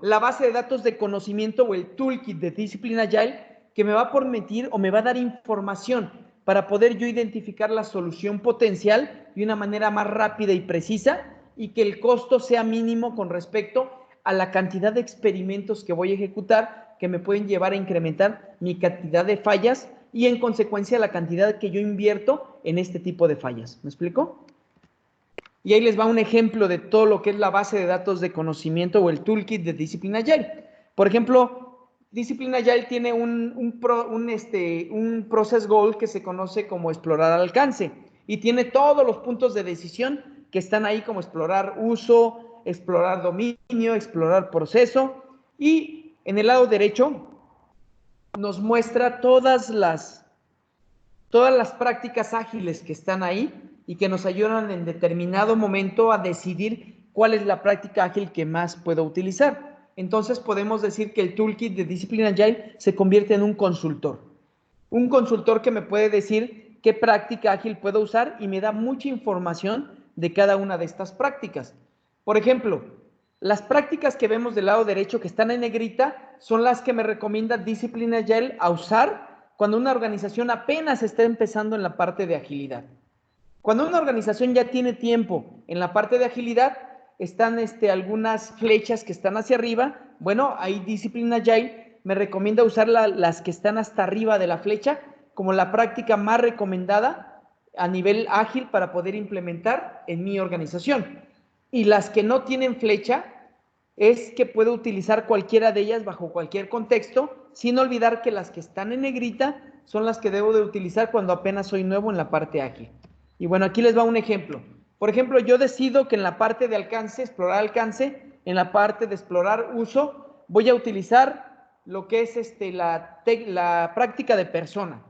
la base de datos de conocimiento o el toolkit de Discipline Agile que me va a permitir o me va a dar información para poder yo identificar la solución potencial de una manera más rápida y precisa y que el costo sea mínimo con respecto a la cantidad de experimentos que voy a ejecutar que me pueden llevar a incrementar mi cantidad de fallas y en consecuencia la cantidad que yo invierto en este tipo de fallas. ¿Me explico? Y ahí les va un ejemplo de todo lo que es la base de datos de conocimiento o el toolkit de Discipline Agile. Por ejemplo, Discipline Agile tiene un process goal que se conoce como explorar alcance y tiene todos los puntos de decisión que están ahí como explorar uso, explorar dominio, explorar proceso y en el lado derecho nos muestra todas las prácticas ágiles que están ahí y que nos ayudan en determinado momento a decidir cuál es la práctica ágil que más puedo utilizar. Entonces podemos decir que el toolkit de Discipline Agile se convierte en un consultor que me puede decir qué práctica ágil puedo usar y me da mucha información de cada una de estas prácticas. Por ejemplo, las prácticas que vemos del lado derecho que están en negrita son las que me recomienda Discipline Agile a usar cuando una organización apenas está empezando en la parte de agilidad. Cuando una organización ya tiene tiempo en la parte de agilidad, están algunas flechas que están hacia arriba. Bueno, ahí Discipline Agile me recomienda usar las que están hasta arriba de la flecha como la práctica más recomendada a nivel ágil para poder implementar en mi organización. Y las que no tienen flecha es que puedo utilizar cualquiera de ellas bajo cualquier contexto, sin olvidar que las que están en negrita son las que debo de utilizar cuando apenas soy nuevo en la parte ágil. Y bueno, aquí les va un ejemplo. Por ejemplo, yo decido que en la parte de alcance, explorar alcance, en la parte de explorar uso, voy a utilizar lo que es la práctica de persona.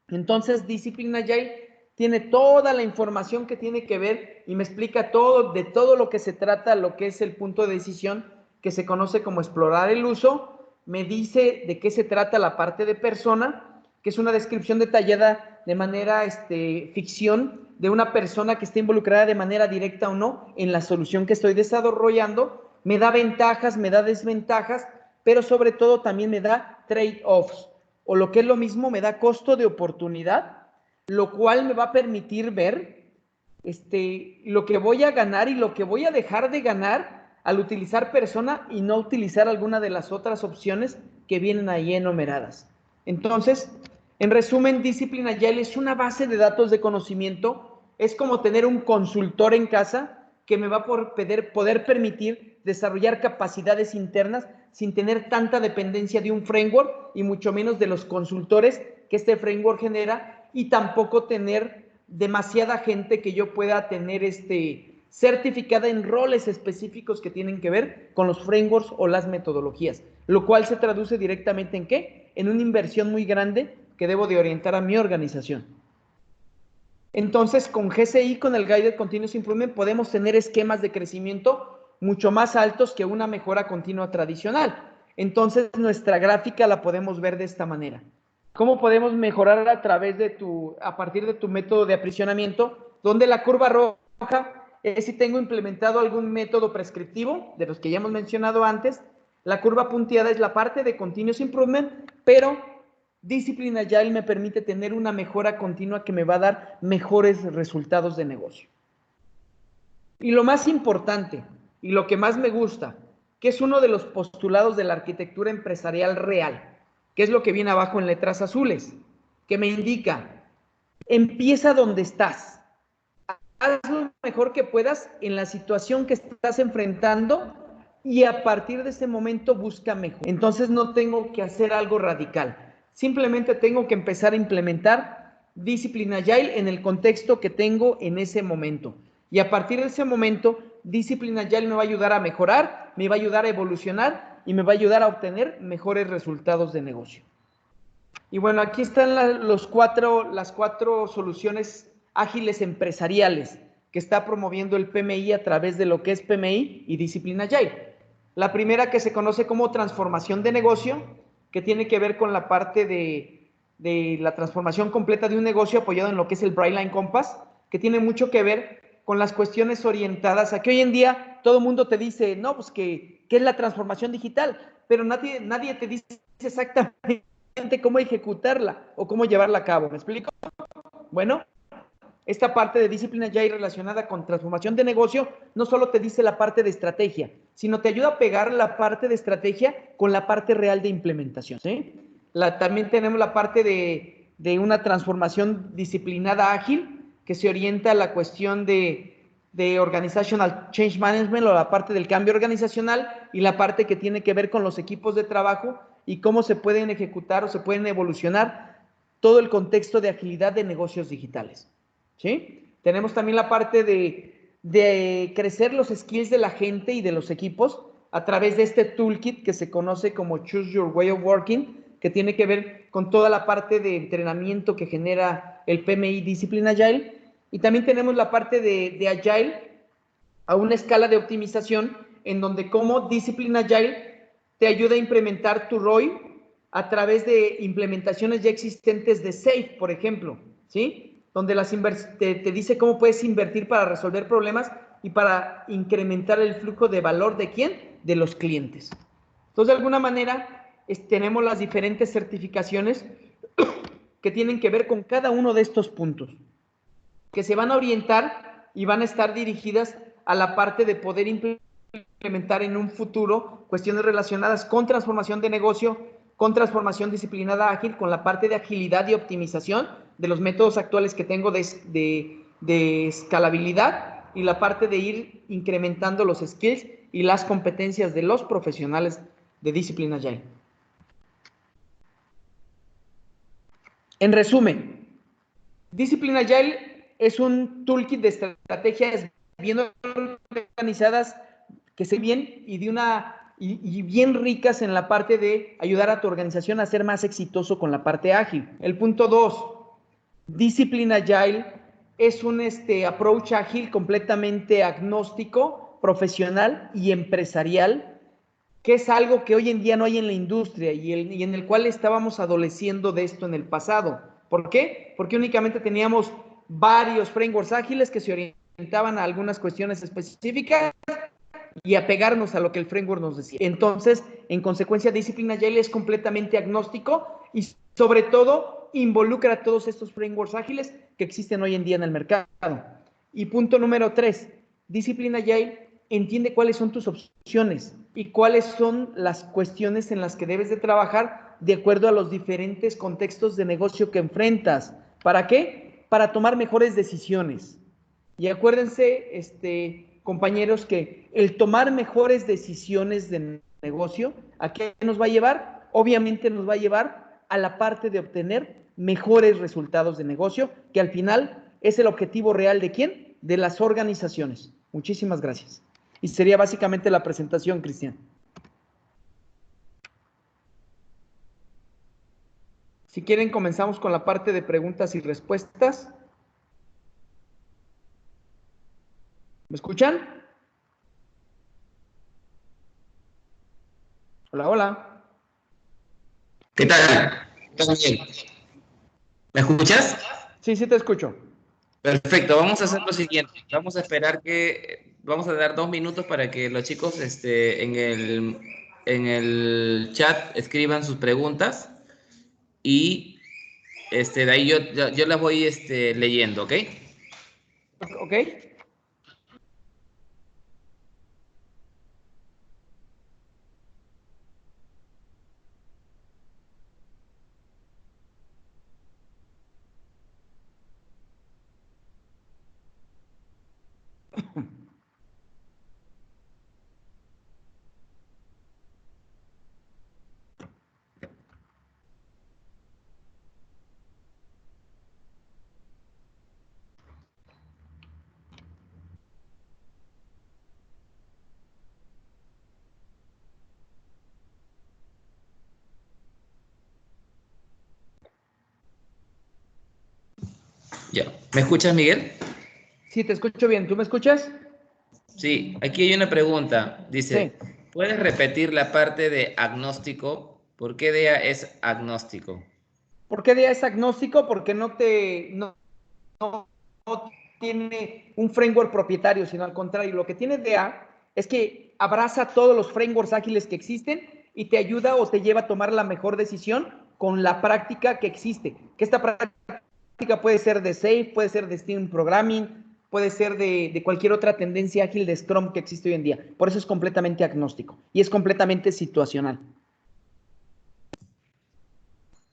Entonces, Discipline Agile tiene toda la información que tiene que ver y me explica todo, de todo lo que se trata, lo que es el punto de decisión que se conoce como explorar el uso, me dice de qué se trata la parte de persona, que es una descripción detallada de manera ficción de una persona que esté involucrada de manera directa o no en la solución que estoy desarrollando, me da ventajas, me da desventajas, pero sobre todo también me da trade-offs, o lo que es lo mismo, me da costo de oportunidad, lo cual me va a permitir ver lo que voy a ganar y lo que voy a dejar de ganar al utilizar persona y no utilizar alguna de las otras opciones que vienen ahí enumeradas. Entonces, en resumen, Discipline Agile es una base de datos de conocimiento, es como tener un consultor en casa que me va a poder permitir desarrollar capacidades internas sin tener tanta dependencia de un framework y mucho menos de los consultores que este framework genera y tampoco tener demasiada gente que yo pueda tener certificada en roles específicos que tienen que ver con los frameworks o las metodologías, lo cual se traduce directamente en ¿qué? En una inversión muy grande que debo de orientar a mi organización. Entonces, con GCI, con el Guided Continuous Improvement, podemos tener esquemas de crecimiento mucho más altos que una mejora continua tradicional. Entonces, nuestra gráfica la podemos ver de esta manera. ¿Cómo podemos mejorar a partir de tu método de aprisionamiento? Donde la curva roja es si tengo implementado algún método prescriptivo, de los que ya hemos mencionado antes. La curva punteada es la parte de Continuous Improvement, pero Discipline Agile me permite tener una mejora continua que me va a dar mejores resultados de negocio. Y lo más importante, y lo que más me gusta, que es uno de los postulados de la arquitectura empresarial real, que es lo que viene abajo en letras azules, que me indica, empieza donde estás, haz lo mejor que puedas en la situación que estás enfrentando y a partir de ese momento busca mejor. Entonces no tengo que hacer algo radical, simplemente tengo que empezar a implementar Discipline Agile en el contexto que tengo en ese momento. Y a partir de ese momento, Discipline Agile me va a ayudar a mejorar, me va a ayudar a evolucionar y me va a ayudar a obtener mejores resultados de negocio. Y bueno, aquí están las cuatro soluciones ágiles empresariales que está promoviendo el PMI a través de lo que es PMI y Discipline Agile. La primera, que se conoce como transformación de negocio, que tiene que ver con la parte de la transformación completa de un negocio apoyado en lo que es el Brightline Compass, que tiene mucho que ver con las cuestiones orientadas a que hoy en día todo el mundo te dice, no, pues ¿qué es la transformación digital? Pero nadie te dice exactamente cómo ejecutarla o cómo llevarla a cabo. ¿Me explico? Bueno, esta parte de disciplina ya relacionada con transformación de negocio no solo te dice la parte de estrategia, sino te ayuda a pegar la parte de estrategia con la parte real de implementación. ¿Sí? También tenemos la parte de una transformación disciplinada ágil que se orienta a la cuestión de Organizational Change Management o la parte del cambio organizacional y la parte que tiene que ver con los equipos de trabajo y cómo se pueden ejecutar o se pueden evolucionar todo el contexto de agilidad de negocios digitales. ¿Sí? Tenemos también la parte de crecer los skills de la gente y de los equipos a través de este toolkit que se conoce como Choose Your Way of Working, que tiene que ver con toda la parte de entrenamiento que genera el PMI Discipline Agile. Y también tenemos la parte de Agile a una escala de optimización en donde como Discipline Agile te ayuda a implementar tu ROI a través de implementaciones ya existentes de SAFe, por ejemplo, ¿sí? Donde te dice cómo puedes invertir para resolver problemas y para incrementar el flujo de valor de ¿quién? De los clientes. Entonces, de alguna manera, tenemos las diferentes certificaciones que tienen que ver con cada uno de estos puntos, que se van a orientar y van a estar dirigidas a la parte de poder implementar en un futuro cuestiones relacionadas con transformación de negocio, con transformación disciplinada ágil, con la parte de agilidad y optimización de los métodos actuales que tengo de escalabilidad y la parte de ir incrementando los skills y las competencias de los profesionales de Discipline Agile. En resumen, Discipline Agile es un toolkit de estrategias bien organizadas que se bien y bien ricas en la parte de ayudar a tu organización a ser más exitoso con la parte ágil. El punto 2, Discipline Agile es un approach ágil completamente agnóstico, profesional y empresarial, que es algo que hoy en día no hay en la industria y en el cual estábamos adoleciendo de esto en el pasado. ¿Por qué? Porque únicamente teníamos varios frameworks ágiles que se orientaban a algunas cuestiones específicas y apegarnos a lo que el framework nos decía. Entonces, en consecuencia, Discipline Agile es completamente agnóstico y sobre todo involucra a todos estos frameworks ágiles que existen hoy en día en el mercado. Y punto número 3, Discipline Agile entiende cuáles son tus opciones y cuáles son las cuestiones en las que debes de trabajar de acuerdo a los diferentes contextos de negocio que enfrentas. ¿Para qué? Para tomar mejores decisiones. Y acuérdense, compañeros, que el tomar mejores decisiones de negocio, ¿a qué nos va a llevar? Obviamente nos va a llevar a la parte de obtener mejores resultados de negocio, que al final es el objetivo real de ¿quién? De las organizaciones. Muchísimas gracias. Y sería básicamente la presentación, Cristian. Si quieren, comenzamos con la parte de preguntas y respuestas. ¿Me escuchan? Hola, hola. ¿Qué tal? ¿Todo bien? ¿Me escuchas? Sí, sí te escucho. Perfecto, vamos a hacer lo siguiente. Vamos a dar 2 minutos para que los chicos en el chat escriban sus preguntas y de ahí yo las voy leyendo, ¿ok? ¿Ok? Ya. ¿Me escuchas, Miguel? Sí, te escucho bien. ¿Tú me escuchas? Sí, aquí hay una pregunta. Sí. Dice, ¿puedes repetir la parte de agnóstico? ¿Por qué DEA es agnóstico? ¿Por qué DIA es agnóstico? Porque no tiene un framework propietario, sino al contrario, lo que tiene DIA es que abraza todos los frameworks ágiles que existen y te ayuda o te lleva a tomar la mejor decisión con la práctica que existe. Que esta práctica puede ser de Safe, puede ser de Steam Programming, puede ser de cualquier otra tendencia ágil de Scrum que existe hoy en día. Por eso es completamente agnóstico y es completamente situacional.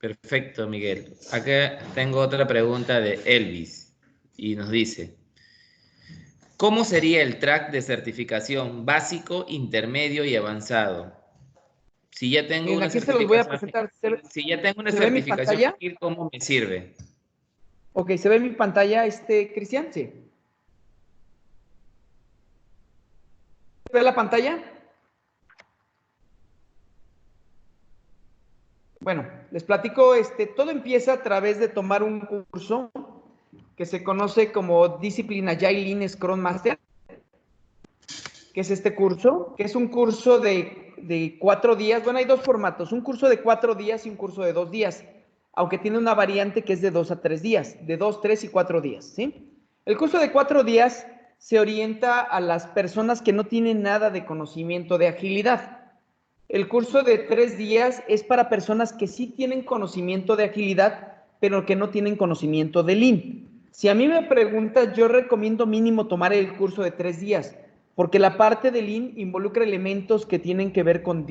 Perfecto, Miguel. Acá tengo otra pregunta de Elvis y nos dice, ¿cómo sería el track de certificación básico, intermedio y avanzado? Si ya tengo Miren, una aquí se los voy a certificación, presentar. si ya tengo una ¿Se ve mi certificación pantalla? ágil, ¿cómo me sirve? Ok, ¿se ve mi pantalla, Cristian? Sí. ¿Se ve la pantalla? Bueno, les platico, todo empieza a través de tomar un curso que se conoce como Discipline Agile Lean Scrum Master, que es este curso, que es un curso de 4 días. Bueno, hay dos formatos, un curso de 4 días y un curso de 2 días, aunque tiene una variante que es de 2 a 3 días, de 2, 3 y 4 días, ¿sí? El curso de 4 días se orienta a las personas que no tienen nada de conocimiento de agilidad. El curso de 3 días es para personas que sí tienen conocimiento de agilidad, pero que no tienen conocimiento de Lean. Si a mí me preguntas, yo recomiendo mínimo tomar el curso de 3 días, porque la parte de Lean involucra elementos que tienen que ver con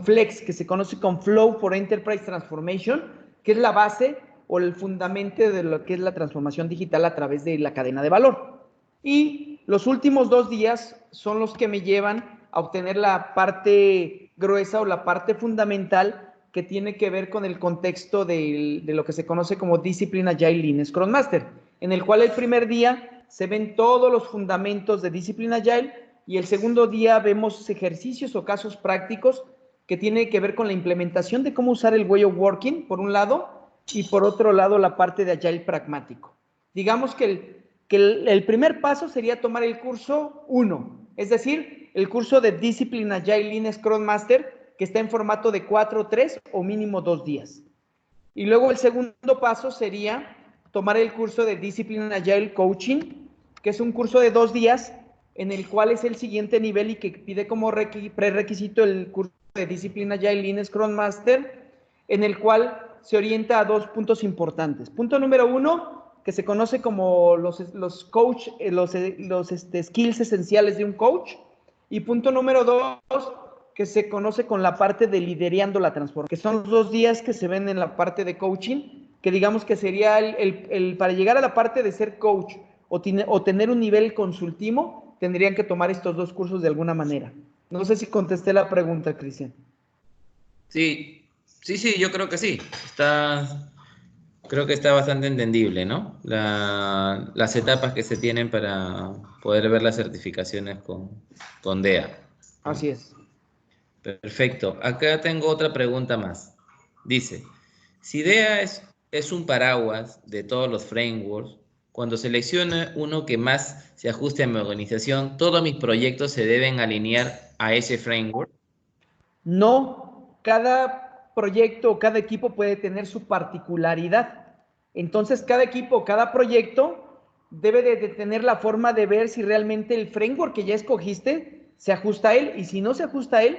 Flex, que se conoce como Flow for Enterprise Transformation, que es la base o el fundamento de lo que es la transformación digital a través de la cadena de valor. Y los últimos 2 días son los que me llevan a obtener la parte gruesa o la parte fundamental que tiene que ver con el contexto de lo que se conoce como Discipline Agile Lean Scrum Master, en el cual el primer día se ven todos los fundamentos de Discipline Agile y el segundo día vemos ejercicios o casos prácticos que tienen que ver con la implementación de cómo usar el way of working, por un lado, y por otro lado la parte de Agile pragmático. Digamos que el primer paso sería tomar el curso 1, es decir, el curso de Discipline Agile Lean Scrum Master, que está en formato de 4, 3 o mínimo 2 días. Y luego el segundo paso sería tomar el curso de Discipline Agile Coaching, que es un curso de 2 días, en el cual es el siguiente nivel y que pide como prerequisito el curso de Discipline Agile Lean Scrum Master, en el cual se orienta a 2 puntos importantes. Punto número 1, que se conoce como los coach, los skills esenciales de un coach. Y punto número 2, que se conoce con la parte de liderando la transformación, que son los 2 días que se ven en la parte de coaching, que digamos que sería para llegar a la parte de ser coach o tener un nivel consultivo, tendrían que tomar estos 2 cursos de alguna manera. No sé si contesté la pregunta, Cristian. Sí, sí, yo creo que sí. Creo que está bastante entendible, ¿no? Las etapas que se tienen para poder ver las certificaciones con DEA, ¿no? Así es. Perfecto. Acá tengo otra pregunta más. Dice, si DEA es un paraguas de todos los frameworks, cuando seleccione uno que más se ajuste a mi organización, ¿todos mis proyectos se deben alinear a ese framework? No, proyecto o cada equipo puede tener su particularidad. Entonces, cada equipo, cada proyecto debe de tener la forma de ver si realmente el framework que ya escogiste se ajusta a él, y si no se ajusta a él,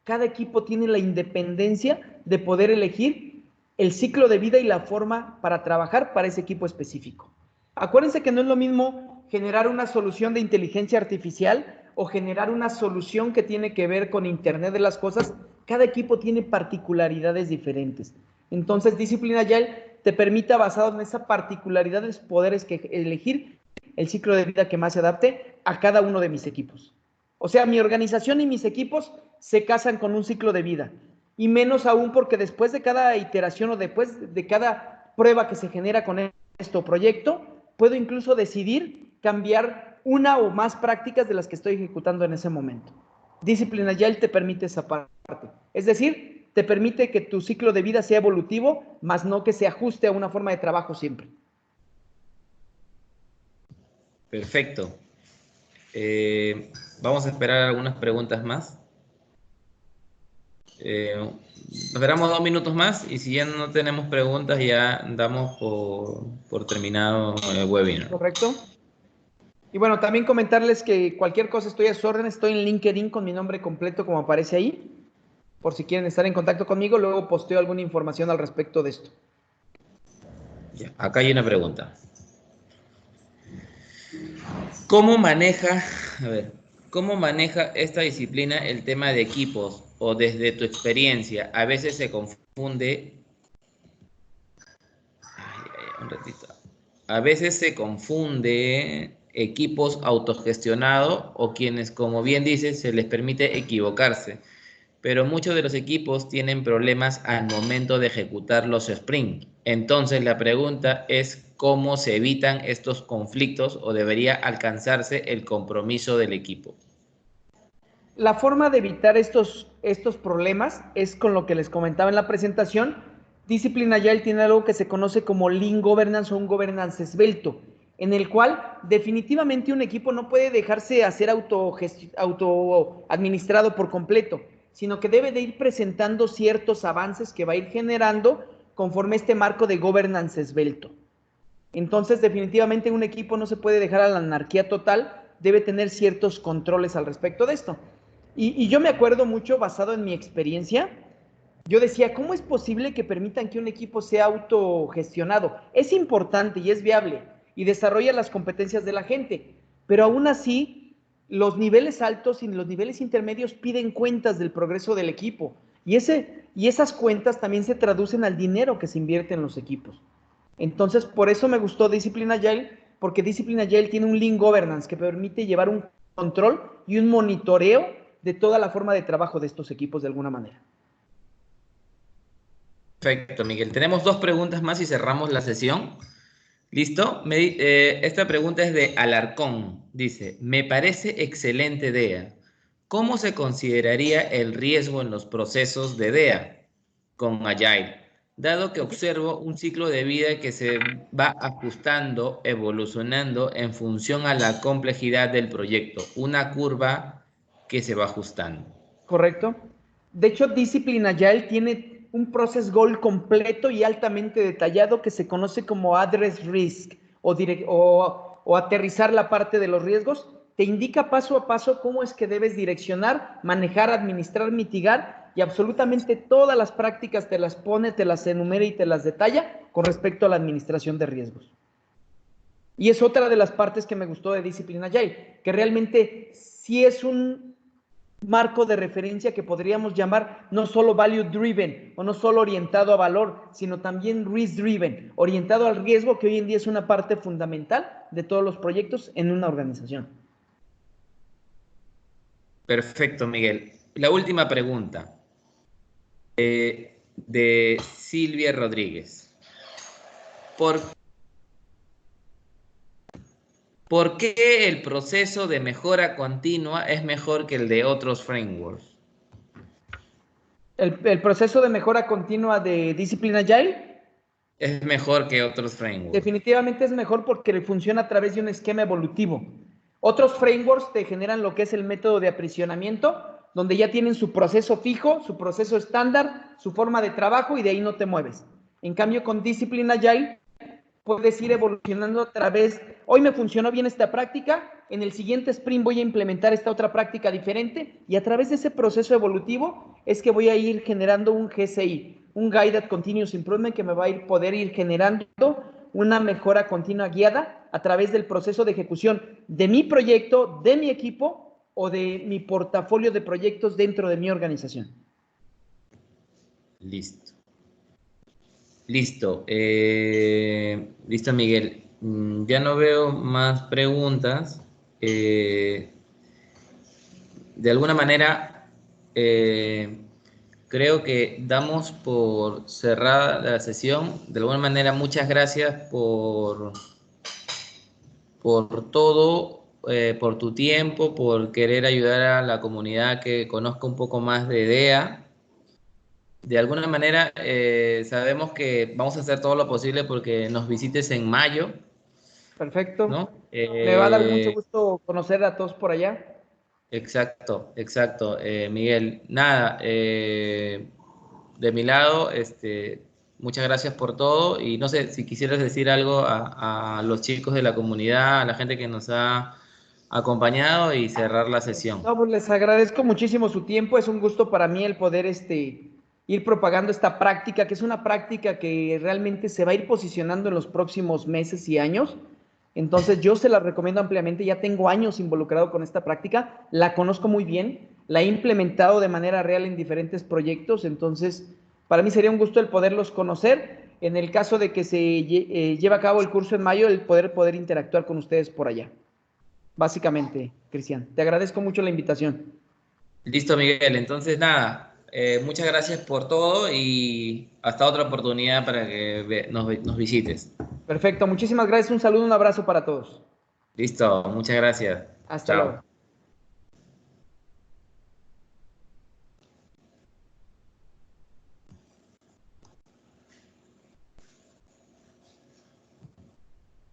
cada equipo tiene la independencia de poder elegir el ciclo de vida y la forma para trabajar para ese equipo específico. Acuérdense que no es lo mismo generar una solución de inteligencia artificial o generar una solución que tiene que ver con Internet de las cosas. Cada equipo tiene particularidades diferentes. Entonces, Discipline Agile te permite, basado en esas particularidades, poder elegir el ciclo de vida que más se adapte a cada uno de mis equipos. O sea, mi organización y mis equipos se casan con un ciclo de vida. Y menos aún porque después de cada iteración o después de cada prueba que se genera con este proyecto, puedo incluso decidir cambiar una o más prácticas de las que estoy ejecutando en ese momento. Discipline Agile te permite esa parte. Es decir, te permite que tu ciclo de vida sea evolutivo, más no que se ajuste a una forma de trabajo siempre. Perfecto. Vamos a esperar algunas preguntas más. Esperamos 2 minutos más y si ya no tenemos preguntas ya damos por terminado el webinar. Correcto. Y bueno, también comentarles que cualquier cosa estoy a sus órdenes. Estoy en LinkedIn con mi nombre completo como aparece ahí. Por si quieren estar en contacto conmigo, luego posteo alguna información al respecto de esto. Ya, acá hay una pregunta. ¿Cómo maneja esta disciplina el tema de equipos? O desde tu experiencia, a veces se confunde. Un ratito. A veces se confunde equipos autogestionados o quienes, como bien dices, se les permite equivocarse. Pero muchos de los equipos tienen problemas al momento de ejecutar los sprints. Entonces la pregunta es cómo se evitan estos conflictos o debería alcanzarse el compromiso del equipo. La forma de evitar estos problemas es con lo que les comentaba en la presentación. Discipline Agile tiene algo que se conoce como Lean Governance o un governance esbelto, en el cual definitivamente un equipo no puede dejarse hacer autoadministrado por completo, sino que debe de ir presentando ciertos avances que va a ir generando conforme este marco de governance esbelto. Entonces, definitivamente un equipo no se puede dejar a la anarquía total, debe tener ciertos controles al respecto de esto. Y yo me acuerdo mucho, basado en mi experiencia, yo decía, ¿cómo es posible que permitan que un equipo sea autogestionado? Es importante y es viable y desarrolla las competencias de la gente, pero aún así, los niveles altos y los niveles intermedios piden cuentas del progreso del equipo y esas cuentas también se traducen al dinero que se invierte en los equipos. Entonces, por eso me gustó Discipline Agile, porque Discipline Agile tiene un Lean Governance que permite llevar un control y un monitoreo de toda la forma de trabajo de estos equipos de alguna manera. Perfecto, Miguel. Tenemos 2 preguntas más y cerramos la sesión. ¿Listo? Esta pregunta es de Alarcón. Dice, me parece excelente DEA. ¿Cómo se consideraría el riesgo en los procesos de DEA con Agile? Dado que observo un ciclo de vida que se va ajustando, evolucionando en función a la complejidad del proyecto. Una curva que se va ajustando. ¿Correcto? De hecho, Discipline Agile tiene un process goal completo y altamente detallado que se conoce como address risk o aterrizar la parte de los riesgos. Te indica paso a paso cómo es que debes direccionar, manejar, administrar, mitigar y absolutamente todas las prácticas te las pone, te las enumera y te las detalla con respecto a la administración de riesgos. Y es otra de las partes que me gustó de Discipline Agile, que realmente sí es un marco de referencia que podríamos llamar no solo value driven o no solo orientado a valor, sino también risk driven, orientado al riesgo, que hoy en día es una parte fundamental de todos los proyectos en una organización. Perfecto, Miguel. La última pregunta de Silvia Rodríguez. ¿Por qué el proceso de mejora continua es mejor que el de otros frameworks? El proceso de mejora continua de Discipline Agile Es mejor que otros frameworks. definitivamente es mejor porque funciona a través de un esquema evolutivo. Otros frameworks te generan lo que es el método de aprisionamiento, donde ya tienen su proceso fijo, su proceso estándar, su forma de trabajo y de ahí no te mueves. En cambio, con Discipline Agile puedes ir evolucionando a través, hoy me funcionó bien esta práctica, en el siguiente sprint voy a implementar esta otra práctica diferente y a través de ese proceso evolutivo es que voy a ir generando un GCI, un Guided Continuous Improvement que me va a poder ir generando una mejora continua guiada a través del proceso de ejecución de mi proyecto, de mi equipo o de mi portafolio de proyectos dentro de mi organización. Listo. Listo. Listo, Miguel. Ya no veo más preguntas. De alguna manera, creo que damos por cerrada la sesión. De alguna manera, muchas gracias por todo, por tu tiempo, por querer ayudar a la comunidad que conozca un poco más de IDEA. De alguna manera, sabemos que vamos a hacer todo lo posible porque nos visites en mayo, Perfecto. ¿no? Me va a dar mucho gusto conocer a todos por allá. Exacto, exacto, Miguel. Nada, de mi lado, muchas gracias por todo y no sé si quisieras decir algo a los chicos de la comunidad, a la gente que nos ha acompañado y cerrar la sesión. No, pues les agradezco muchísimo su tiempo. Es un gusto para mí el poder ir propagando esta práctica, que es una práctica que realmente se va a ir posicionando en los próximos meses y años. Entonces yo se la recomiendo ampliamente. Ya tengo años involucrado con esta práctica, la conozco muy bien, la he implementado de manera real en diferentes proyectos. Entonces, para mí sería un gusto el poderlos conocer. En el caso de que se lleve a cabo el curso en mayo, el poder interactuar con ustedes por allá. Básicamente, Cristian. Te agradezco mucho la invitación. Listo, Miguel. Entonces, nada, muchas gracias por todo y hasta otra oportunidad para que nos visites. Perfecto, muchísimas gracias. Un saludo, un abrazo para todos. Listo, muchas gracias. Hasta luego. Chao.